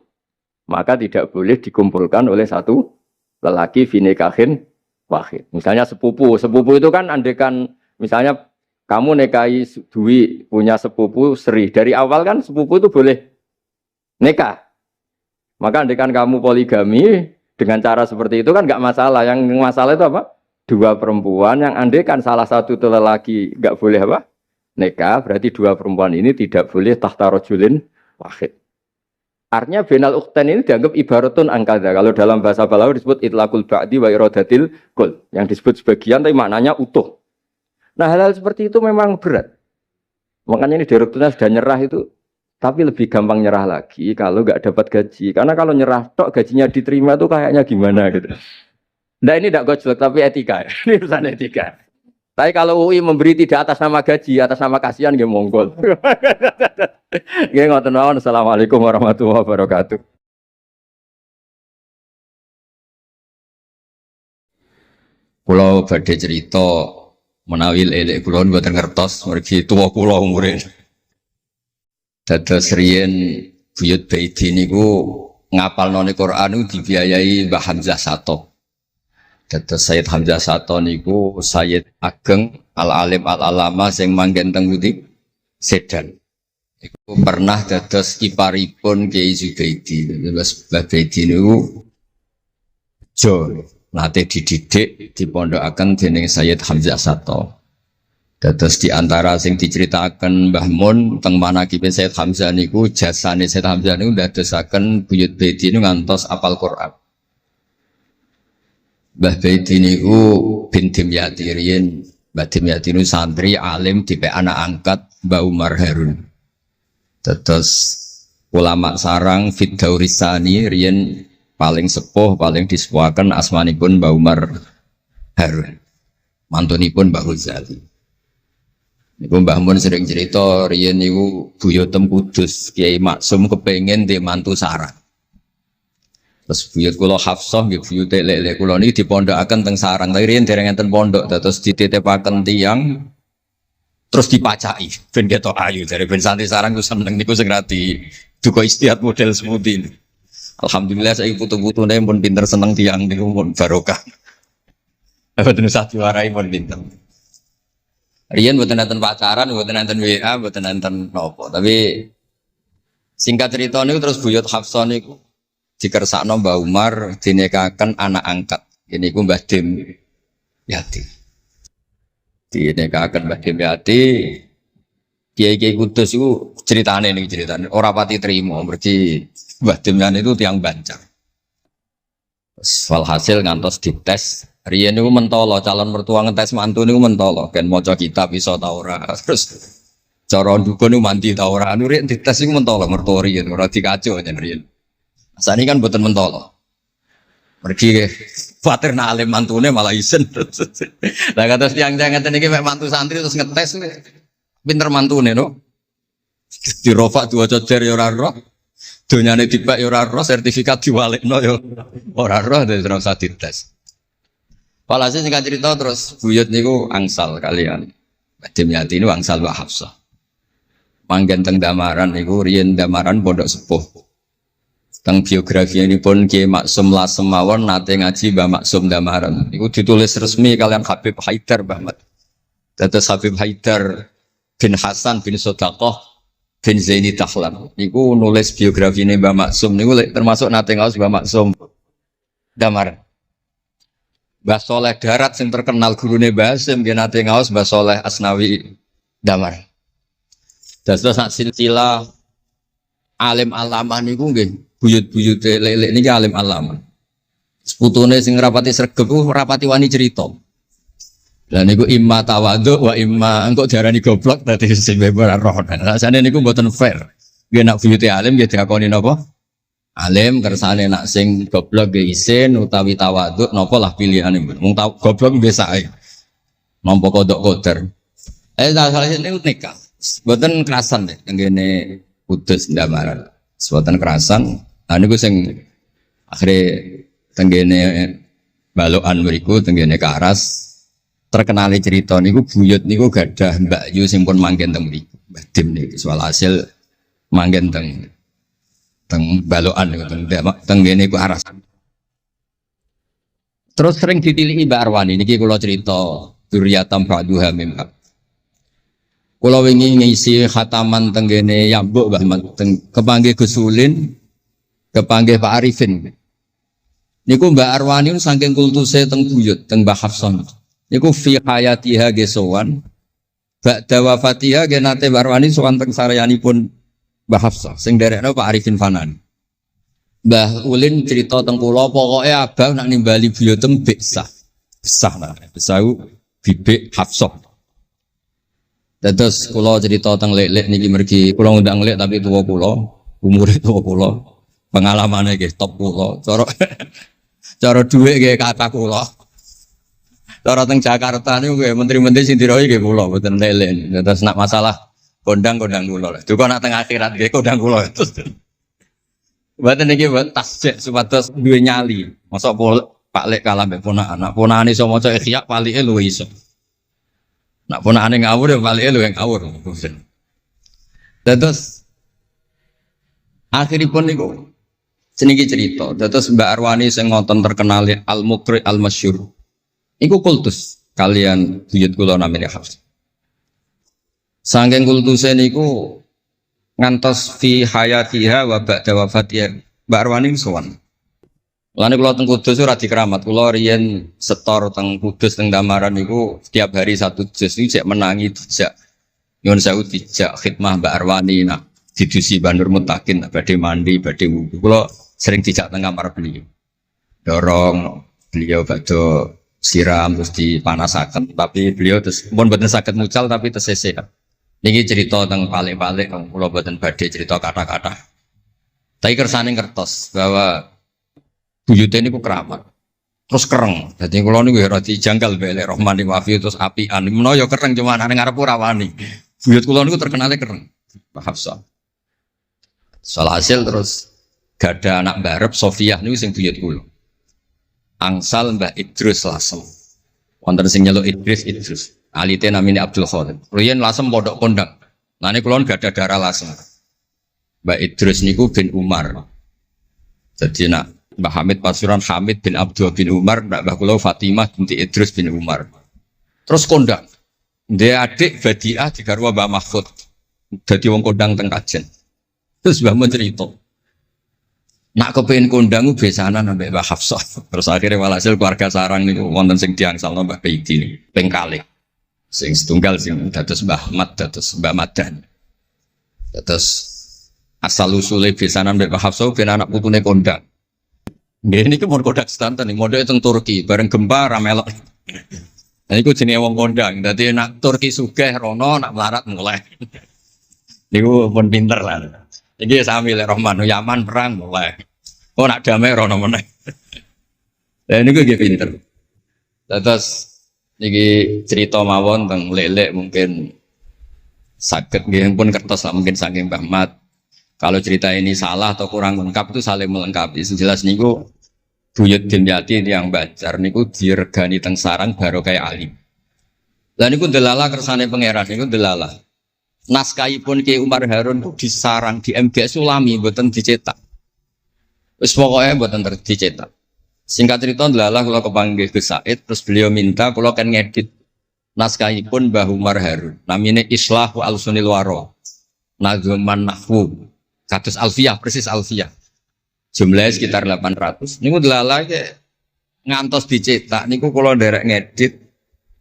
maka tidak boleh dikumpulkan oleh satu lelaki finikahin wahid. Misalnya sepupu itu kan andikan misalnya kamu nikahi Dwi punya sepupu Sri, dari awal kan sepupu itu boleh nikah. Maka andikan kamu poligami dengan cara seperti itu kan gak masalah. Yang masalah itu apa? Dua perempuan yang andai kan salah satu itu lelaki nggak boleh apa nikah, berarti dua perempuan ini tidak boleh tahta rajulin wahid. Artinya benal ukhten ini dianggap ibaratun angkada. Kalau dalam bahasa Balawi disebut itlaqul ba'di wa iradatil kul, yang disebut sebagian tapi maknanya utuh. Nah hal-hal seperti itu memang berat. Makanya ini direkturnya sudah nyerah itu, tapi lebih gampang nyerah lagi kalau nggak dapat gaji. Karena kalau nyerah tok gajinya diterima tuh kayaknya gimana gitu. Nah ini tidak gojlok tapi etika, ini urusan etika. Tapi kalau UI memberi tidak atas nama gaji, atas nama kasihan, dia monggol. Gak ngoten mawon. Assalamualaikum warahmatullahi wabarakatuh. Kulo badhe cerita menawi elek kulo mboten ngertos mergi tuwa kulo umure. Dados riyen buyut Baiti niku ngapalno Quran dibiayai Mbah Hamzah Sato. Dados Sayyid Hamzah Sato niku Sayyid Ageng al-alim al-alama sing manggen teng Budi Sedan. Iku pernah dados iparipun Kiai Zubaidi. Terus Mbah Baidi niku jo nate dididik dipondokaken dening Sayyid Hamzah Sato. Dados di antara sing diceritaken Mbah Mun teng manakibe Sayyid Hamzah niku jasane Sayyid Hamzah niku ndadosaken buyut Baidi niku ngantos apal Quran. Mbah Baidi niku bin Dimyati riyen, Mbah Dimyati niku santri alim dipek anak angkat Mbah Umar Harun. Terus ulama sarang Fiddaurisani riyen paling sepuh, paling disepuhaken asmanipun Mbah Umar Harun. Mantunipun Mbah Ghazali. Niku Mbah Mun sering cerita riyen niku buyutem Kudus Kiai Maksum kepengin dhe mantu sarang. Terus buyut kula Hafsah nggih buyut lek-lek kula niki dipondokaken teng sarang. Tapi riyen dereng enten pondok terus dititipaken tiyang terus dipacaki ben ketok ayu dari ben santri sarang ku seneng niku sing rati duka istihad model semudi. Alhamdulillah saya putu-putune pun pinter seneng tiyang niku pun barokah. Mboten usah diwarai pun pinter. Riyen mboten enten pacaran, mboten enten WA, mboten enten napa. Tapi singkat cerita niku terus buyut Hafsah niku dikersakno Mbah Umar dinikahaken anak angkat. Ini ku Mbah Dim Yati. Dinikahaken Mbah Dim Yati. Kiai-kiai Kudus itu ceritane nih ceritane. Ora pati trimo berarti Mbah Dim Yati itu tiang Banjar. Walhasil ngantos dites. Riyen niku mentolo calon mertua ngetes mantu niku mentolo. Kan maca kitab iso ta ora. Terus cara ndukun niku mandi ta ora. Anu riyen dites niku mentolo mertua riyen ora dikaco yen riyen. Sani kan boten mentolo. Pergi khawatir nak alim mantune malah isen. Lah kados tiyang-tiyang ngeten iki mek mantu santri terus ngetes pinter mantune no. Dirofak diwaca jer ya ora roh. Donyane dibak ya ora roh, sertifikat diwalekno ya ora roh, dadi ora usah dites. Walhasil singkat cerita terus buyut niku angsal kalian. Badhe Yati niku angsal Mbak Hafsah. Manggen teng Damaran niku riyen Damaran pondok sepuh. Teng biografi ini pun Kiai Maksum Lasem mawon nate ngaji Mbah Maksum Damaran. Niku ditulis resmi kalian Habib Haidar Bahmat. Dados Habib Haidar bin Hasan bin Sodaqah bin Zaini Tahlan. Niku nulis biografi ini Mbah Maksum niku termasuk nate ngaos Mbah Maksum Damaran. Mbah Soleh Darat yang terkenal gurune Mbah Hasim nggih nate ngaos Mbah Soleh Asnawi Damaran. Dados sak silsilah alim alamah niku nggih buyut-buyute lelek niki alim alamah. Seputune sing rapati sregep ku rapati wani cerita. Lah niku imma tawadhu wa imma engko diarani goblok dadi sing ora roh. Rasane niku mboten fair. Nggih nak buyute alim nggih diakoni napa? Alim kersane nak sing goblok nggih isin utawi tawadhu napa lah pilihane. Wong goblok biasa ae. Nampa kodok koder. Salah niku nikah. Mboten kerasan deh tenggene Kudus Damaran. Mboten kerasan. Niku sing akhire tenggene balokan mriku tenggene Karas terkenal cerita niku buyut niku gadah Mbak Yu sing pun manggen teng mriku. Mbah Dim niku soal hasil manggen teng balokan niku tenggene ku Aras. Terus sering ditiliki Mbak Arwani niki kula cerita Duriyatam Ba'duha mimma. Kula wingi ngisi khataman tenggene Yambuk Mbah Mat kepanggih Gusulin, kepanggih Pak Arifin. Niku Mbak Arwani saking kultuse teng buyut teng Mbah Hafsan. Niku fi hayatiha gesowan. Ba'da wafatiha ge nate Mbak Arwani sowan teng saryanipun Mbah Hafsah sing derekno Pak Arifin Fanan. Mbah Ulin cerita teng kula pokoke abang nak nimbali buyutem Besah. Besah nah, Besau bibik Hafsah. Terus kula cerita teng lek-lek niki mergi kula ngundang lek tapi tuwa kula, umure tuwa kula, pengalamane nggih top kula. Cara dhuwit nggih kata kula. Cara teng Jakarta niku nggih menteri-menteri sing dirohi nggih kula mboten lek-lek. Terus nak masalah kondang-kondang kula. Duka nak teng akhirat nggih kondang kula. Mboten niki tasjek supados duwe nyali. Mosok Pak Lek kalah mbek ponakan. Nak ponakane iso maca Ikhya palike luwih iso. Nak ponakane ngawur ya palike luwih ngawur. Terus akhiripun niku seniki cerita. Terus Mbak Arwani sing ngonten terkenal Al-Muqri Al-Masyhur. Iku kultus kalian buyut kula namine Hafs. Saking kultuse niku ngantos fi hayatiha wa ba'da wafatiha Mbak Arwani sowan. Lane kula teng Kudus ora dikeramat, kula riyen setor teng Kudus teng Damaran niku setiap hari satu juz niku cek menangi dijak nyuwun sewu dijak khidmah Mbak Arwani nak didusi Bandur Mutakin badhe mandi badhe wudu. Kula sering dijak teng kamar beliau. Dorong beliau badhe siram terus dipanasaken tapi beliau terus pun mboten saged mucal tapi tesese. Niki cerita teng palik-palik kula mboten badhe cerita kata-kata. Tapi kersane ngertos bahwa buyute niku keramat. Terus kereng. Dadi kula niku ora dijanggal mbek Rahman Wafi terus apian. Menawa ya kereng cuma nang ngarep ora wani. Buyut kula niku terkenale kereng. Pak Hafsah. Hasil terus gada anak barep Sofiah niku sing buyut kula. Angsal Mbah Idrus Lasem. Wonten sing nyeluk Idrus. Alite namine Abdul Khadir. Riyen Lasem pondok kondang. Lah niku kula gada darah Lasem. Mbah Idrus niku bin Umar. Jadi nak Mbah Hamid Pasuruan Hamid bin Abdul bin Umar, Mbah kula Fatimah binti Idrus bin Umar. Terus kondang. Dia adik Badiah digarwa Mbah Mahfud. Dadi wong kondang teng Kajen. Terus Mbah mun cerita. Nak kepengin kondang ku besanan ambek Mbah Hafsah. Terus akhirnya walhasil keluarga sarang niku wonten sing diangsalno Mbah Baidi ping kalih. Sing setunggal sing dados Mbah Ahmad dados Mbah Madan. Terus asal usule besanan mbek Mbah Hafsah ben anak putune kondang. Nggih niki mon kodak sedanten ning modhe teng Turki bareng gempa ra melok. Nah iku jenenge wong kondang. Dadi nak Turki sugih rono nak melarat mulai. Niku pun pinter lah. Iki sami lek Rahman Yaman perang mulai. Oh nak damai rono meneh. Lah niku nggih pinter. Terus niki cerita mawon teng lek-lek mungkin saged nggih pun kertos lah mungkin saking Mbah Mat. Kalau cerita ini salah atau kurang lengkap itu saling melengkapi. Sejelas niku buyut Dimyati yang Banjar niku diregani teng sarang baru kayak alim. Lah niku delala kersane pangeran niku delala. Naskahipun Ki Umar Harun itu disarang di MGS Sulami mboten dicetak. Wis pokoke mboten dicetak. Singkat cerita delala kula kepanggih Gus Said terus beliau minta kula kan ngedit naskahipun Mbah Umar Harun. Namine Islahu Al-Sunil Waro. Nazuman Nahwu. Kados Alfiyah persis Alfiyah. Jumlahnya sekitar 800. Niku delala ngantos dicetak niku kula nderek ngedit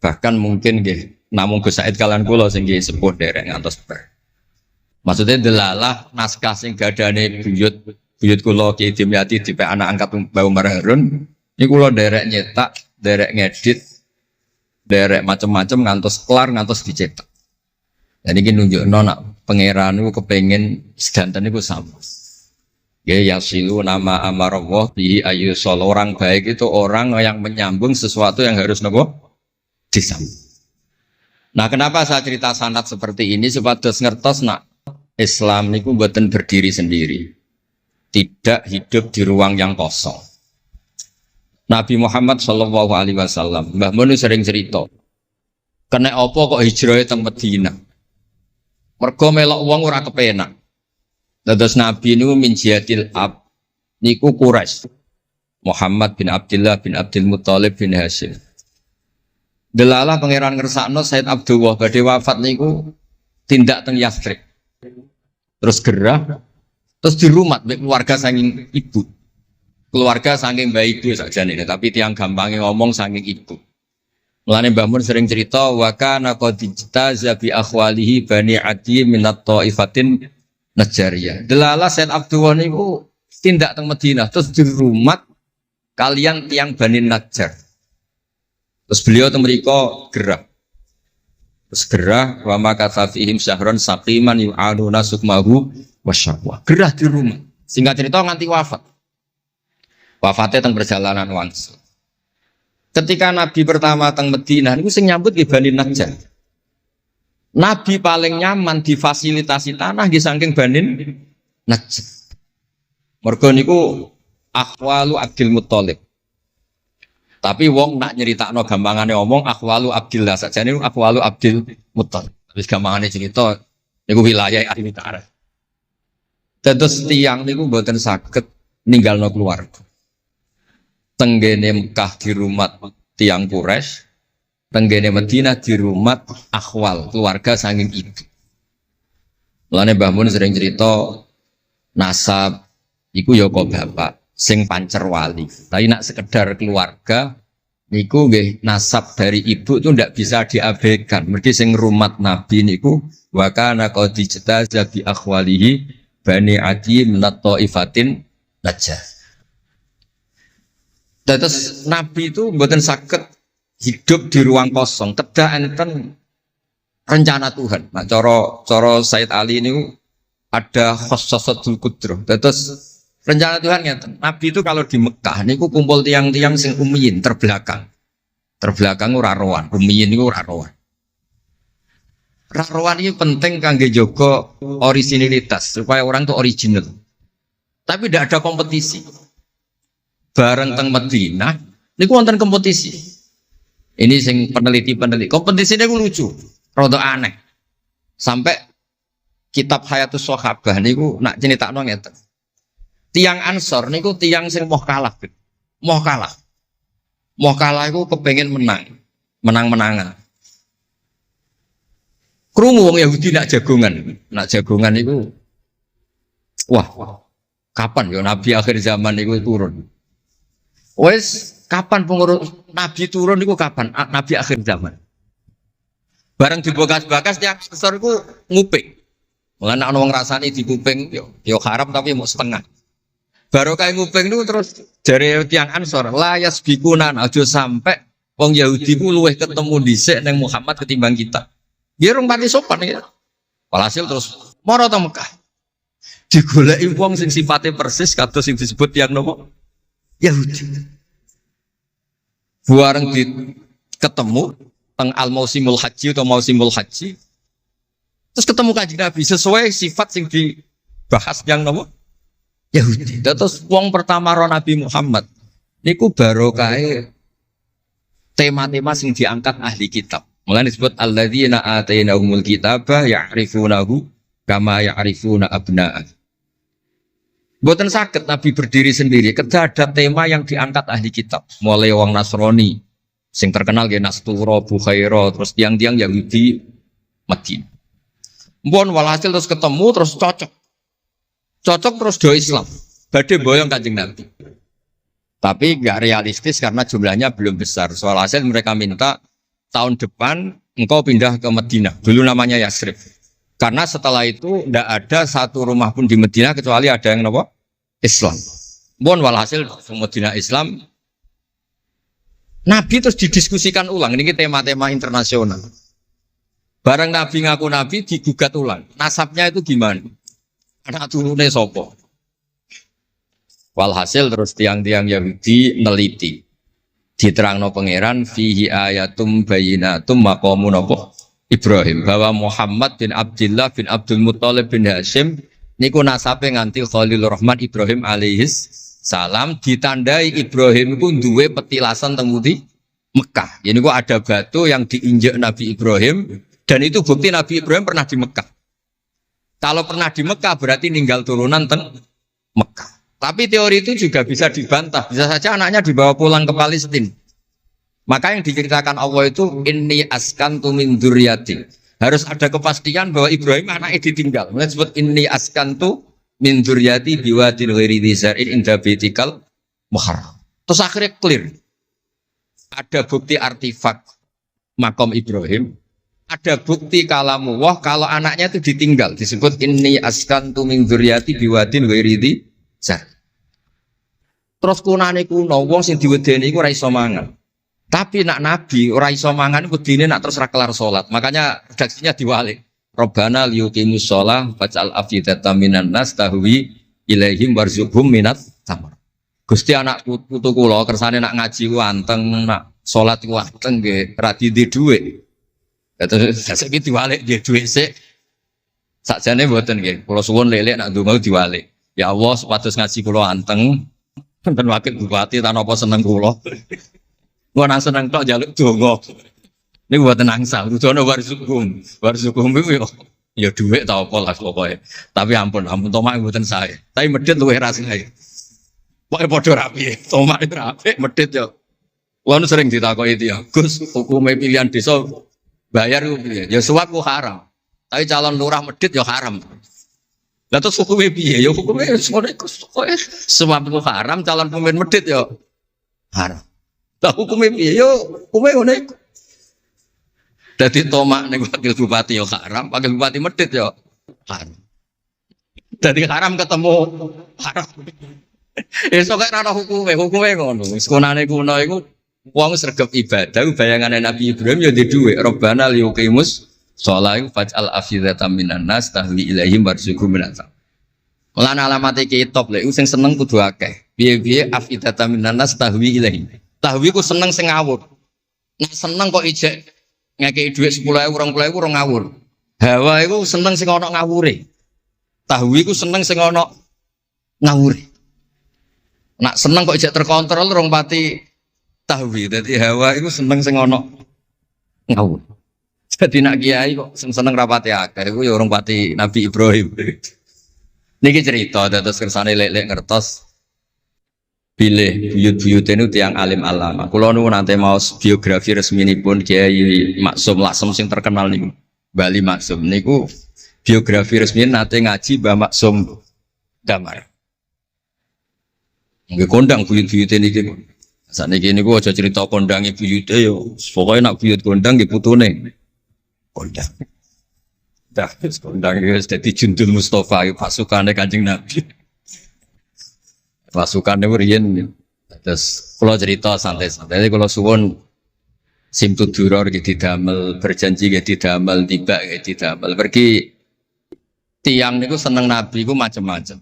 bahkan mungkin nggih namung Gus Said kalian kula sing nggih sepuh derek ngantos ber. Maksudnya delalah naskah sing gadane buyut kula Ki Dimyati dipe anak angkat Mbah Umar Harun niku kula derek nyetak, derek ngedit, derek macam-macam ngantos kelar ngantos dicetak. Dan iki nunjukno nak pangeran niku kepengin sedanten niku sama. Ya yasilu nama amarallah bihi ayyusol orang baik itu orang yang menyambung sesuatu yang harus nopo disambung. Nah, kenapa saya cerita sanad seperti ini? Supados ngertos nak Islam niku mboten berdiri sendiri. Tidak hidup di ruang yang kosong. Nabi Muhammad sallallahu alaihi wasallam, Mbah Mun sering cerita. Kena apa kok hijrah teng Madinah? Mergo melok wong ora kepenak. Dados Nabi niku min jihadil ab niku Quraisy. Muhammad bin Abdullah bin Abdul Muthalib bin Hashim. Delalah pangeran ngersakno Said Abdullah badhe wafat niku tindak teng Yathrib. Terus gerah, terus dirumat mbek keluarga saking ibu. Keluarga saking mbah ibu sakjane, tapi tiang gampange ngomong saking ibu. Mulane Mbah Mun sering cerita wa kana qad ijtaza bi akhwalihi bani Adi minat taifatin Najariyah. Delalah Said Abdullah niku tindak teng Madinah terus dirumat kalian tiang Bani Najjar. Terus beliau mereka gerah. Terus gerah wa maka fihim syahron saqiman yu'aluna sukmahu wasyaqwa. Gerah di rumah. Singkat cerita nganti wafat. Wafatnya teng perjalanan wangsul. Ketika Nabi pertama teng Madinah niku sing nyambut nggih Bani Najjar. Nabi paling nyaman difasilitasi tanah nggih saking Bani Najjar. Mergo niku akhwalu Abdul Muthalib. Tapi wong nak nyeritakno gampangane omong akhwalu Abdillah sakjane akhwalu Abdul Muthalib. Wis gampangane cerita niku wilayah ahli ta'arif. Dados tiyang niku mboten saged ninggalno keluarga. Tenggene Mekah di rumah tiyang Quraisy, tenggene Madinah di rumah akhwal keluarga saking ibu. Mulane Mbah Mun sering cerita nasab iku ya kok bapak sing pancer wali. Tapi nak sekedar keluarga niku nggih nasab dari ibu itu ndak bisa diabaikan. Mergi sing rumat Nabi niku wa kana qad ijtaza bi akhwalihi bani Adi minat taifatin Najjar. Terus Nabi itu mboten saged hidup di ruang kosong. Kedah enten rencana Tuhan. Nah, cara Said Ali niku ada khossasatul qudrah. Terus rencana Tuhan ya, Nabi itu kalau di Mekah niku kumpul tiang-tiang sing ummiyin terbelakang. Terbelakang ora rowan, ummiyin niku ora rowan. Ra rowan ini penting kangge jaga originalitas supaya orang itu original. Tapi tidak ada kompetisi. Bareng teng Madinah niku wonten kompetisi. Ini sing peneliti. Kompetisinya niku lucu, rada aneh. Sampai kitab Hayatus Sahabah niku nak nyeritakno ngeten. Tiang Ansor niku tiang sing moh kalah iku kepengen menang-menangan. Krungu wong Yahudi nak jagongan iku wah, kapan ya Nabi akhir zaman niku turun? Wes kapan pengurus Nabi turun niku kapan? Nabi akhir zaman. Bareng dibakas-bakas tiang Ansor iku nguping. Mulane ana wong rasani dikuping yo haram tapi mau setengah. Baru kayak nguping itu terus dari tiang Ansor layas bikunan aja sampai wong Yahudi ku luweh ketemu dhisik nang Muhammad ketimbang kita. Dia rong pati sopan ya. Walhasil terus moro teng Mekah. Digoleki wong sing sifate persis kados sing disebut tiang nopo? Yahudi. Bareng ketemu teng al-mausimul haji atau mausimul haji. Terus ketemu Kanjeng Nabi sesuai sifat sing bahas yang nopo Yahudi. Terus wong pertama ro Nabi Muhammad niku barokahe tema-tema sing diangkat ahli kitab. Mulane disebut alladzina atainahumul kitaba ya'rifunahu kama ya'rifuna abna'ah. Mboten saged Nabi berdiri sendiri, kedah ada tema yang diangkat ahli kitab. Mulai wong Nasrani sing terkenal nggih Nastura, Bukhaira, terus tiang-tiang Yahudi Madinah. Mpun walhasil terus ketemu terus cocok. Cocok terus do Islam. Badhe boyong Kanjeng Nabi. Tapi enggak realistis karena jumlahnya belum besar. Soal hasil mereka minta tahun depan engkau pindah ke Madinah. Dulu namanya Yasrib. Karena setelah itu tidak ada satu rumah pun di Madinah kecuali ada yang apa? Islam. Bon walhasil Madinah Islam. Nabi terus didiskusikan ulang. Ini tema-tema internasional. Barang Nabi ngaku Nabi digugat ulang. Nasabnya itu gimana? Anak turunnya sopo. Walhasil terus tiang-tiang Yahudi neliti. Diterangno pangeran fihi ayatum bayinatum maqamun apa? Ibrahim, bahwa Muhammad bin Abdullah bin Abdul Muttalib bin Hashim niku nasabe nganti Khalilur Rahman Ibrahim alaihis salam, ditandai Ibrahim iku duwe petilasan teng di Mekah. Ya niku ada batu yang diinjak Nabi Ibrahim dan itu bukti Nabi Ibrahim pernah di Mekah. Kalau pernah di Mekah berarti ninggal turunan teng Mekah. Tapi teori itu juga bisa dibantah. Bisa saja anaknya dibawa pulang ke Palestina. Maka yang diceritakan Allah itu inni askantu min dzurriyyati. Harus ada kepastian bahwa Ibrahim anaknya ditinggal. Mulai disebut inni askantu min dzurriyyati biwadin ghairi dzar'in inda baitikal muharram. Terus akhirnya clear. Ada bukti artefak makom Ibrahim. Ada bukti kalamullah kalau anaknya itu ditinggal. Disebut inni askantu min dzurriyyati biwadin ghairi dzar'in. Terus kunane kuno wong sing diwedeni iku ora iso mangan. Tapi nak Nabi ora iso mangan wedine nak terus ra kelar salat. Makanya redaksinya diwalik. Rabbana liyuqimus shalah faj'al afidatan minan nas tahwi ilaihim warzuqhum minat tamar. Gusti anak putu kula kersane nak ngaji ku anteng, nak salat ku anteng nggih ra di dhuwit. Terus saiki diwalik nggih dhuwit sik. Sakjane mboten nggih. Kula suwun lelek nak ndonga diwalik. Ya Allah supados ngaji kula anteng. Enten wakil bupati tan apa seneng kula. Gua nang seneng tok njaluk donga. Niku mboten angsal, dudono warzuqhum. Warzuqhum iku ya dhuwit ta apa lah pokoke. Tapi ampun tomak mboten sae. Tapi medhit luwih rasane. Pokoke padha rapi. Tomak itu rapi, medhit yo. Wong sering ditakoki itu ya, Gus, hukume pilihan desa bayar ku piye? Ya suap ku haram. Tapi calon lurah medhit ya haram. Lah terus hukume piye? Ya hukume sore Gus. Suap ku haram, calon pemimpin medhit ya haram. Lah hukumnya piye yo hukume ngono iku. Dadi tomak ning wakil bupati yo haram, wakil bupati medhit yo haram. Dadi haram ketemu haram. Esuk kok ora hukume ngono. Wis konane kuno iku wong sregep ibadah bayangane Nabi Ibrahim yo di dhuwit. Rabbana liyuqimus shalah faj'al afidatan minan nas tahwi ilaihim warzuqhum minat. Lan alamate kitab lek sing seneng kudu akeh. Piye-piye afidatan minan nas tahwi ilaihim. Tahwi ku seneng sing ngawur. Nek seneng kok ijek ngekeki dhuwit 10.000 20.000 ora ngawur. Hawa iku seneng sing ana ngawure. Tahwi ku seneng sing ana ngawure. Nak seneng kok ijek terkontrol rong pati tahwi. Dadi hawa iku seneng sing ana ngawur. Dadi nak kiai kok seneng rapati akeh iku ya rong pati Nabi Ibrahim. Niki cerita dados kersane lek-lek ngertos pilih buyut-buyut itu tiang alim alama. Kulo nu nanti mau biografi resmi ini pun Kiai Maksum Laksem sing terkenal nih Bali Maksum. Niku biografi resmi nanti ngaji Mbah Maksum Damar. Nggih kondang buyut-buyut ini gitu. Saat ini niku aja cerita kondangi buyut yo. Pokoknya nak buyut kondang gitu putune. Kondang. Dah kondang itu jadi Jundul Mustafa pasukannya Kanjeng Nabi. Pasukannya riyen terus kalau cerita santai-santai kalau suwon simtu duror gitu didamel berjanji gitu didamel tiba gitu didamel pergi tiang niku seneng Nabi ku macam-macam.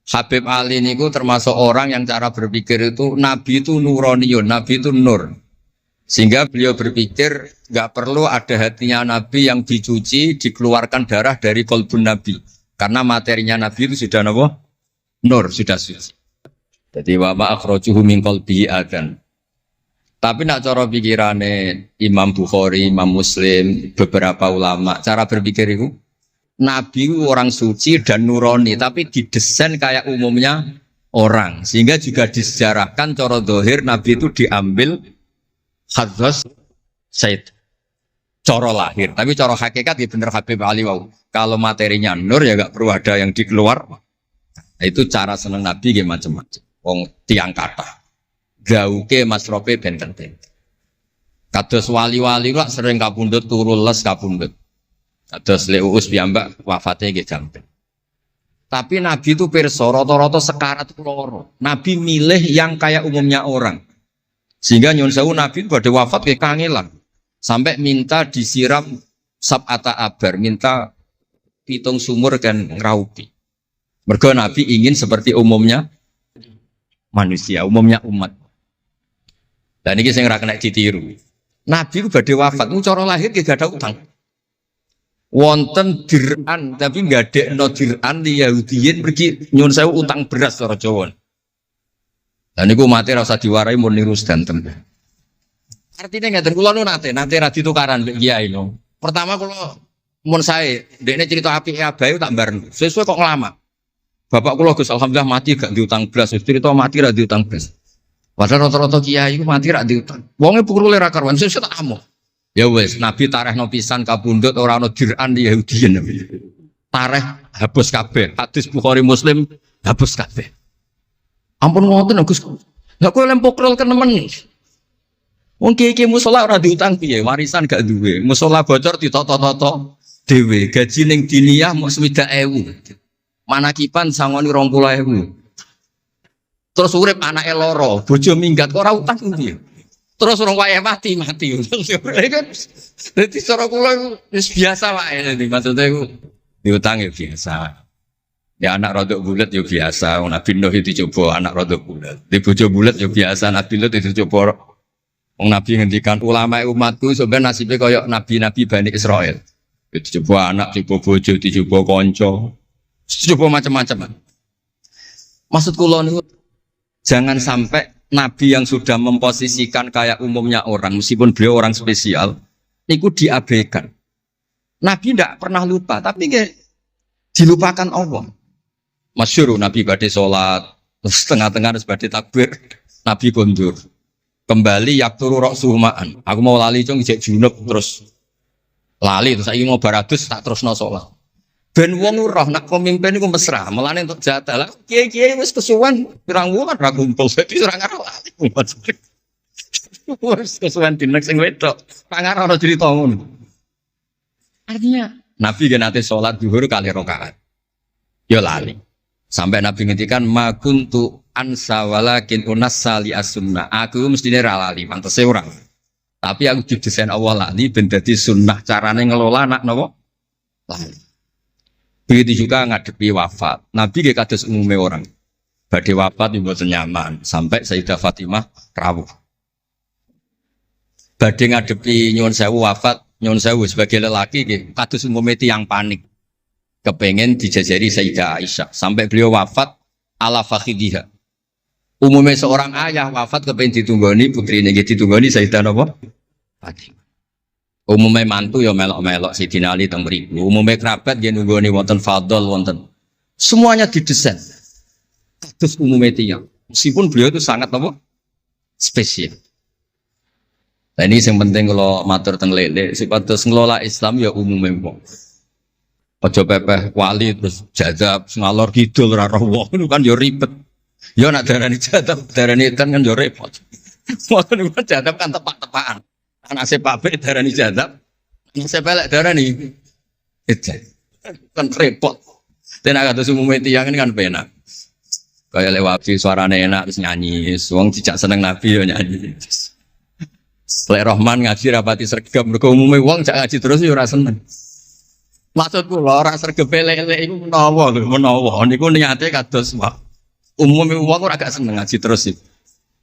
Habib Ali niku termasuk orang yang cara berpikir itu Nabi itu nuraniun, Nabi itu nur. Sehingga beliau berpikir nggak perlu ada hatinya Nabi yang dicuci, dikeluarkan darah dari kolbun Nabi. Karena materinya Nabi itu sudah apa? Nur, sudah suci. Jadi wa ma akhrajuhu min qalbihi adan. Tapi nak cara pikirane Imam Bukhari, Imam Muslim, beberapa ulama, cara berpikir itu Nabi itu orang suci dan nurani, tapi didesain kayak umumnya orang. Sehingga juga disejarahkan cara zahir Nabi itu diambil hadzas Said. Cara lahir, tapi cara hakikat ya bener Habib Ali wau. Kalau materinya nur ya gak perlu ada yang dikeluar. Itu cara seneng Nabi kayak macam-macam. Wong tiang kata. Gauke masrope benten. Kados wali-wali lah sering kapundhut turu les kapundhut. Kados le uus piyambak wafatnya nggih jampen. Tapi Nabi itu pirsa rata-rata sekarat loro. Nabi milih yang kayak umumnya orang. Sehingga nyun sewu Nabi itu pada wafat kayak kangelan. Sampai minta disiram sab'ata abar, minta pitung sumur kan ngraupi. Mergo Nabi ingin seperti umumnya manusia, umumnya umat. Dan ini saya nggak kena ditiru. Nabi itu badhe wafat, cara lahir gak ada utang. Wonten dir'an, tapi nggak ada no dir'an di Yahudiyin pergi nyun sewu utang beras cara Jawa. Dan itu mati rasa diwarai murni rusdanten. Artinya nggak terkulo nate radi tukaran kiai no. Pertama kalau mun saya, dekne cerita api abai tak bareng. Sesuai kok ngelama. Bapak kula Gus alhamdulillah mati gak diutang belas, cerita mati ra diutang belas. Padahal rata-rata kiai iku mati ra diutang. Wonge pukule ra karuan, sesuk tak amo. Ya wis, Nabi tarehno pisan kabundut ora ana dir'an Yahudiyin. Tareh hapus kabeh. Hadis Bukhari Muslim hapus kabeh. Ampun ngoten Gus. Lah kowe lempok rel kenemen. Wong kiai musala ora diutang piye, warisan gak duwe. Musala bocor ditoto-toto dhewe, gaji ning diniyah mok 60.000. Manakipan sangoni 20.000. Terus urip anake loro, bojo minggat kok ora utang piye. Terus orang wae mati. Dadi cara kula wis biasa wae, maksudnya iku diutang ya biasa. Ya anak rodok bulat ya biasa, Nabi Nuh itu coba anak rodok bulat. Di bojo bulat ya biasa, Nabi Nuh itu coba. Wong Nabi ngendikan ulama umatku sebenarnya nasibnya kayak nabi-nabi Bani Israel. Itu coba anak, coba bojo, coba konco, coba macam-macam. Maksud kula niku jangan sampai nabi yang sudah memposisikan kayak umumnya orang, meskipun beliau orang spesial, niku diabaikan. Nabi tidak pernah lupa, tapi dilupakan Allah. Masyhur Nabi badhe salat, setengah-tengah harus badhe takbir, Nabi kondur. Kembali yakturu ra'suhu ma'an. Aku mau lali cung ijek junub terus lali terus saiki ngobar adus tak terusno salat. Ben wong roh nak pemimpin iku mesra, melane entuk jatah. Lah kiai-kiai wis kesuwen pirang wulan ra kumpul dadi ora ngarep lali. Wis kesuwen dinek sing wedok. Pangar ora cerita ngono. Artinya Nabi gen ate salat zuhur kali rakaat. Ya lali. Sampai Nabi ngendikan ma kuntu ansa walakin unassa li as-sunnah. Aku mestine ra lali, pantese ora. Tapi aku didesain Allah lali ben dadi sunnah carane ngelola anak napa? Lali. Begitu juga ngadepi wafat. Nabi nggih kados umume orang. Badhe wafat mboten nyaman sampai Sayyidah Fatimah rawuh. Badhe ngadepi nyuwun sewu wafat, nyuwun sewu sebagai lelaki nggih kados umume tiyang panik. Kepengen dijajari Sayyidah Aisyah sampai beliau wafat ala fakhidiha. Umumnya seorang ayah wafat kepengen ditunggoni putrine nggih ditunggoni Sayyidah napa? Fatimah. Umumnya mantu ya melok-melok Sayyidina Ali teng mriku. Umumnya kerabat nggih nunggoni wonten fadl wonten. Semuanya didesain. Kados umumnya tiyang. Meskipun beliau itu sangat apa? Spesial. Nah ini yang penting kalau matur teng lele sipatos ngelola Islam ya umumnya wong. Ojo pepeh wali terus jadab ngalor kidul ora roh wong kan yo ribet. Yo nak darani jadab darani kan yo repot. Wong kan jadab kan tepak-tepakan. Anak sepak be darani jadab. Anak sepelek darani ejek. Kan repot. Tenak kados umume tiyang kan penak. Kayak lewat suarane enak terus nyanyi. Wong dijak seneng Nabi yo nyanyi. Lek Rahman ngaji rapati sregep mergo umume wong jak ngaji terus yo ora seneng. Maksudku lho ora sregepe lele iku menawa lho, menawa niku niate kados umume wong ora gak seneng ngaji terus iki.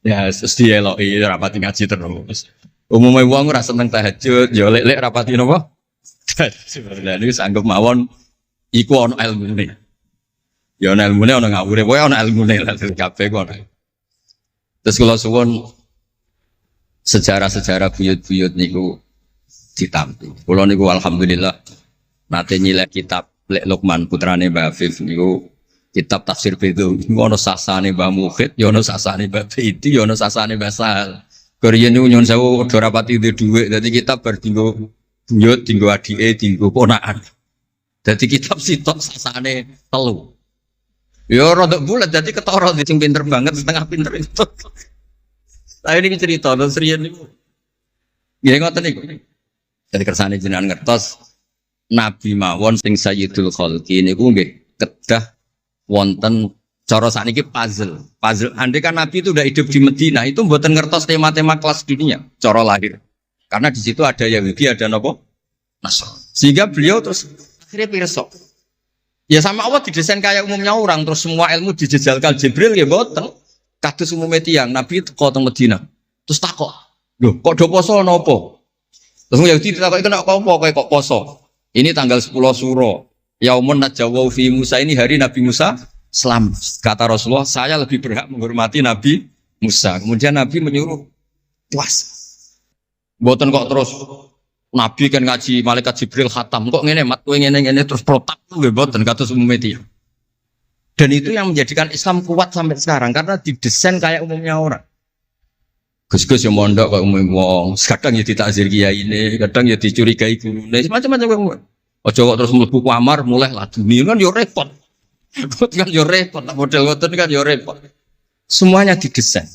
Ya wis dieloki rapati ngaji terus. Umume wong ora seneng tahajud, ya lek rapati napa? Sebenarnya niku sanggup mawon Iku ana ilmune. Ya ana ilmune ana ngawure, wae ana ilmune lah kabeh kok. Terus kula suwun sejarah-sejarah buyut-buyut niku ditampi. Kula niku alhamdulillah nate nyilek kitab Lek Lukman putrane Mbah Afif niku kitab tafsir Bedou. Ono sasane Mbah Mukhid, ya ono sasane Mbah Beiti, ya ono sasane Mbah Sahal. Korean niku nyuwun sewu ora rapati duwe dhuwit, dadi kitab bar dinggo buyut, dinggo adike, dinggo ponakan. Dadi kitab sitok sasane telu. Ya rada bulat dadi ketara sing pinter banget setengah pinter itu. Lah ini cerita terus riyen niku. Nggih ngoten niku. Dadi kersane jenengan ngertos Nabi mawon sing Sayyidul Khalqi niku nggih kedah wonten cara sakniki puzzle. Andai kan Nabi itu udah hidup di Madinah itu mboten ngertos tema-tema kelas dunia cara lahir. Karena di situ ada Yahudi, ada napa? Nasrani. Sehingga beliau terus akhirnya pirsa. Ya sama Allah didesain kayak umumnya orang terus semua ilmu dijejalkan Jibril ya mboten. Kados umume tiyang Nabi teko teng Madinah. Terus takok, "Lho, kok do poso napa?" Terus Yahudi ditakoki kena apa kok poso? Ini tanggal 10 Suro. Yaumun najawau fi Musa, ini hari Nabi Musa selamat. Kata Rasulullah, saya lebih berhak menghormati Nabi Musa. Kemudian Nabi menyuruh puasa. Mboten kok terus Nabi kan ngaji malaikat Jibril khatam. Kok ngene mat kowe ngene terus protap nggih mboten kados umume tiyang. Dan itu yang menjadikan Islam kuat sampai sekarang karena didesain kayak umumnya orang. Gus-gus yang mondok kayak umum wong, kadang ya ditakzir kiai ini, kadang ya dicurigai gurune, macam-macam. Ojo kok terus mlebu kamar mulai laduni kan yo repot. Kan yo repot, model ngoten kan yo repot. Semuanya didesain.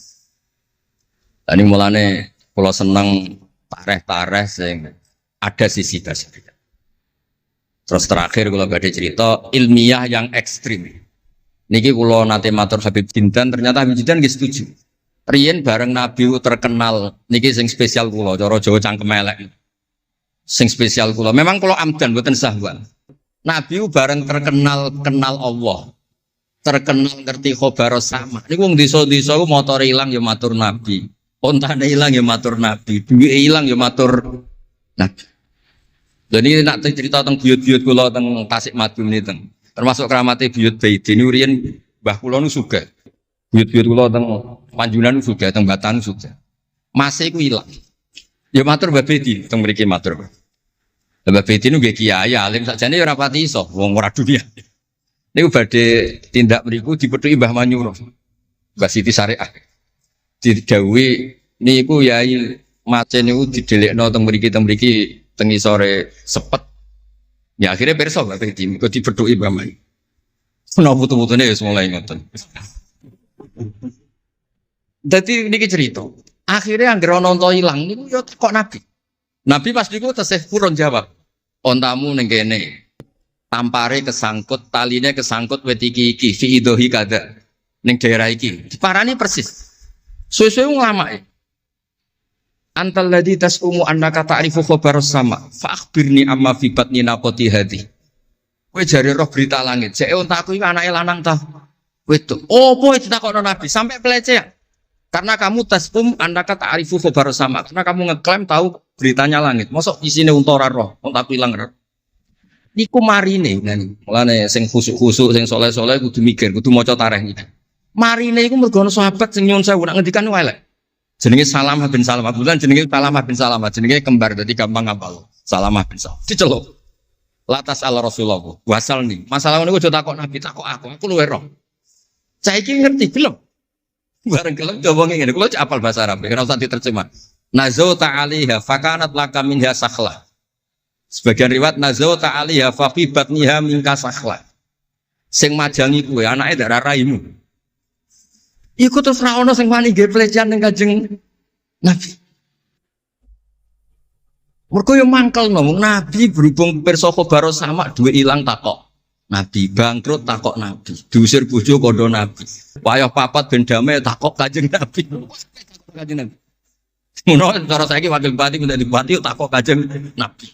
Ini mulane kula seneng tareh-tareh sing ada sisi dasarnya. Terus terakhir kula badhe cerita ilmiah yang ekstrim. Niki kula nate matur Habib Jindan, ternyata Habib Jindan nggih setuju. Riyen bareng Nabi terkenal niki sing spesial kula cara Jawa cangkem elek. Sing spesial kula memang kula amdan mboten sahwan. Nabi bareng terkenal kenal Allah. Terkenal ngerti khobar sama. Niku wong desa-desa ku motor ilang ya matur Nabi. Ontane ilang ya matur Nabi. Duwe ilang ya matur Nabi. Jadi nak cerita tentang buyut-buyut kula teng Tasikmalaya niki termasuk keramate buyut Baiti niku riyen mbah kula nu sugih. Buyut-buyut kula teng Panjunan sudah, teng Batan sudah. Masih ku ilang. Ya matur Mbah Bedi, teng mriki matur. Mbah Bedi nu nggih kiai alim sakjane ya ora pati iso wong ora dunia. Niku badhe tindak mriku dipethuki Mbah Manyuro. Mbah Siti Syariah. Didhawuhi niku yai macen niku didelekno teng mriki teng isore sepet. Ya akhirnya pirsa Mbah Bedi niku dipethuki Mbah Manyuro. Ana putu-putune wis mulai ngoten. Jadi ini cerita. Akhirnya yang gerono nonton hilang ini kok Nabi. Nabi pas niku tesih purun jawab. Ontamu ning kene. Tampare kesangkut, taline kesangkut wit iki fi idohi kada ning daerah iki. Diparani persis. Suwe-suwe nglamake. Antal ladzi tasumu annaka ta'rifu khabaras sama. Fa akhbirni amma fi batni naqati hadi. Kowe jare roh berita langit. Jek ontaku iki anake lanang ta. Wedok. Opo ditakokno Nabi sampai pelecehan. Karena kamu tasum andaka ta'rifu khabar sama. Karena kamu ngeklaim tahu beritanya langit. Mosok isine untara roh, ontak ilang roh. Niku marine ngene. Mulane sing khusuk-khusuk, sing saleh-saleh kudu mikir, kudu maca tarikh iki. Marine iku mergo ana sahabat sing nyuwun sewu nak ngendikan elek. Jenenge Salamah bin Salamah. Bulan jenenge Salamah bin Salamah. Jenenge kembar dadi gampang ngapal. Salamah bin Salamah. Diceluk. Latas ala Rasulullah. Wasal nih. Masalah niku aja takok Nabi, takok aku luwe roh. Saiki ngerti belum? Bareng kelem coba ngene, kula apal bahasa Arab, ora usah diterjemah. Nazau ta'aliha fakanat laka minha sakhla. Sebagian riwayat nazau ta'aliha fa fi batniha minka sakhla. Sing majangi kowe anake ndak raimu. Iku terus ra ono sing wani nggih pelecehan ning Kanjeng Nabi. Mergo yo mangkel ngomong Nabi berhubung pirsa khabar sama duwe ilang takok. Nabi bangkrut takok Nabi, diusir bojo kondo Nabi. Wayah papat ben damai takok Kanjeng Nabi. Kanjeng Nabi. Ngono cara saiki wakil bupati minta dibupati takok Kanjeng Nabi.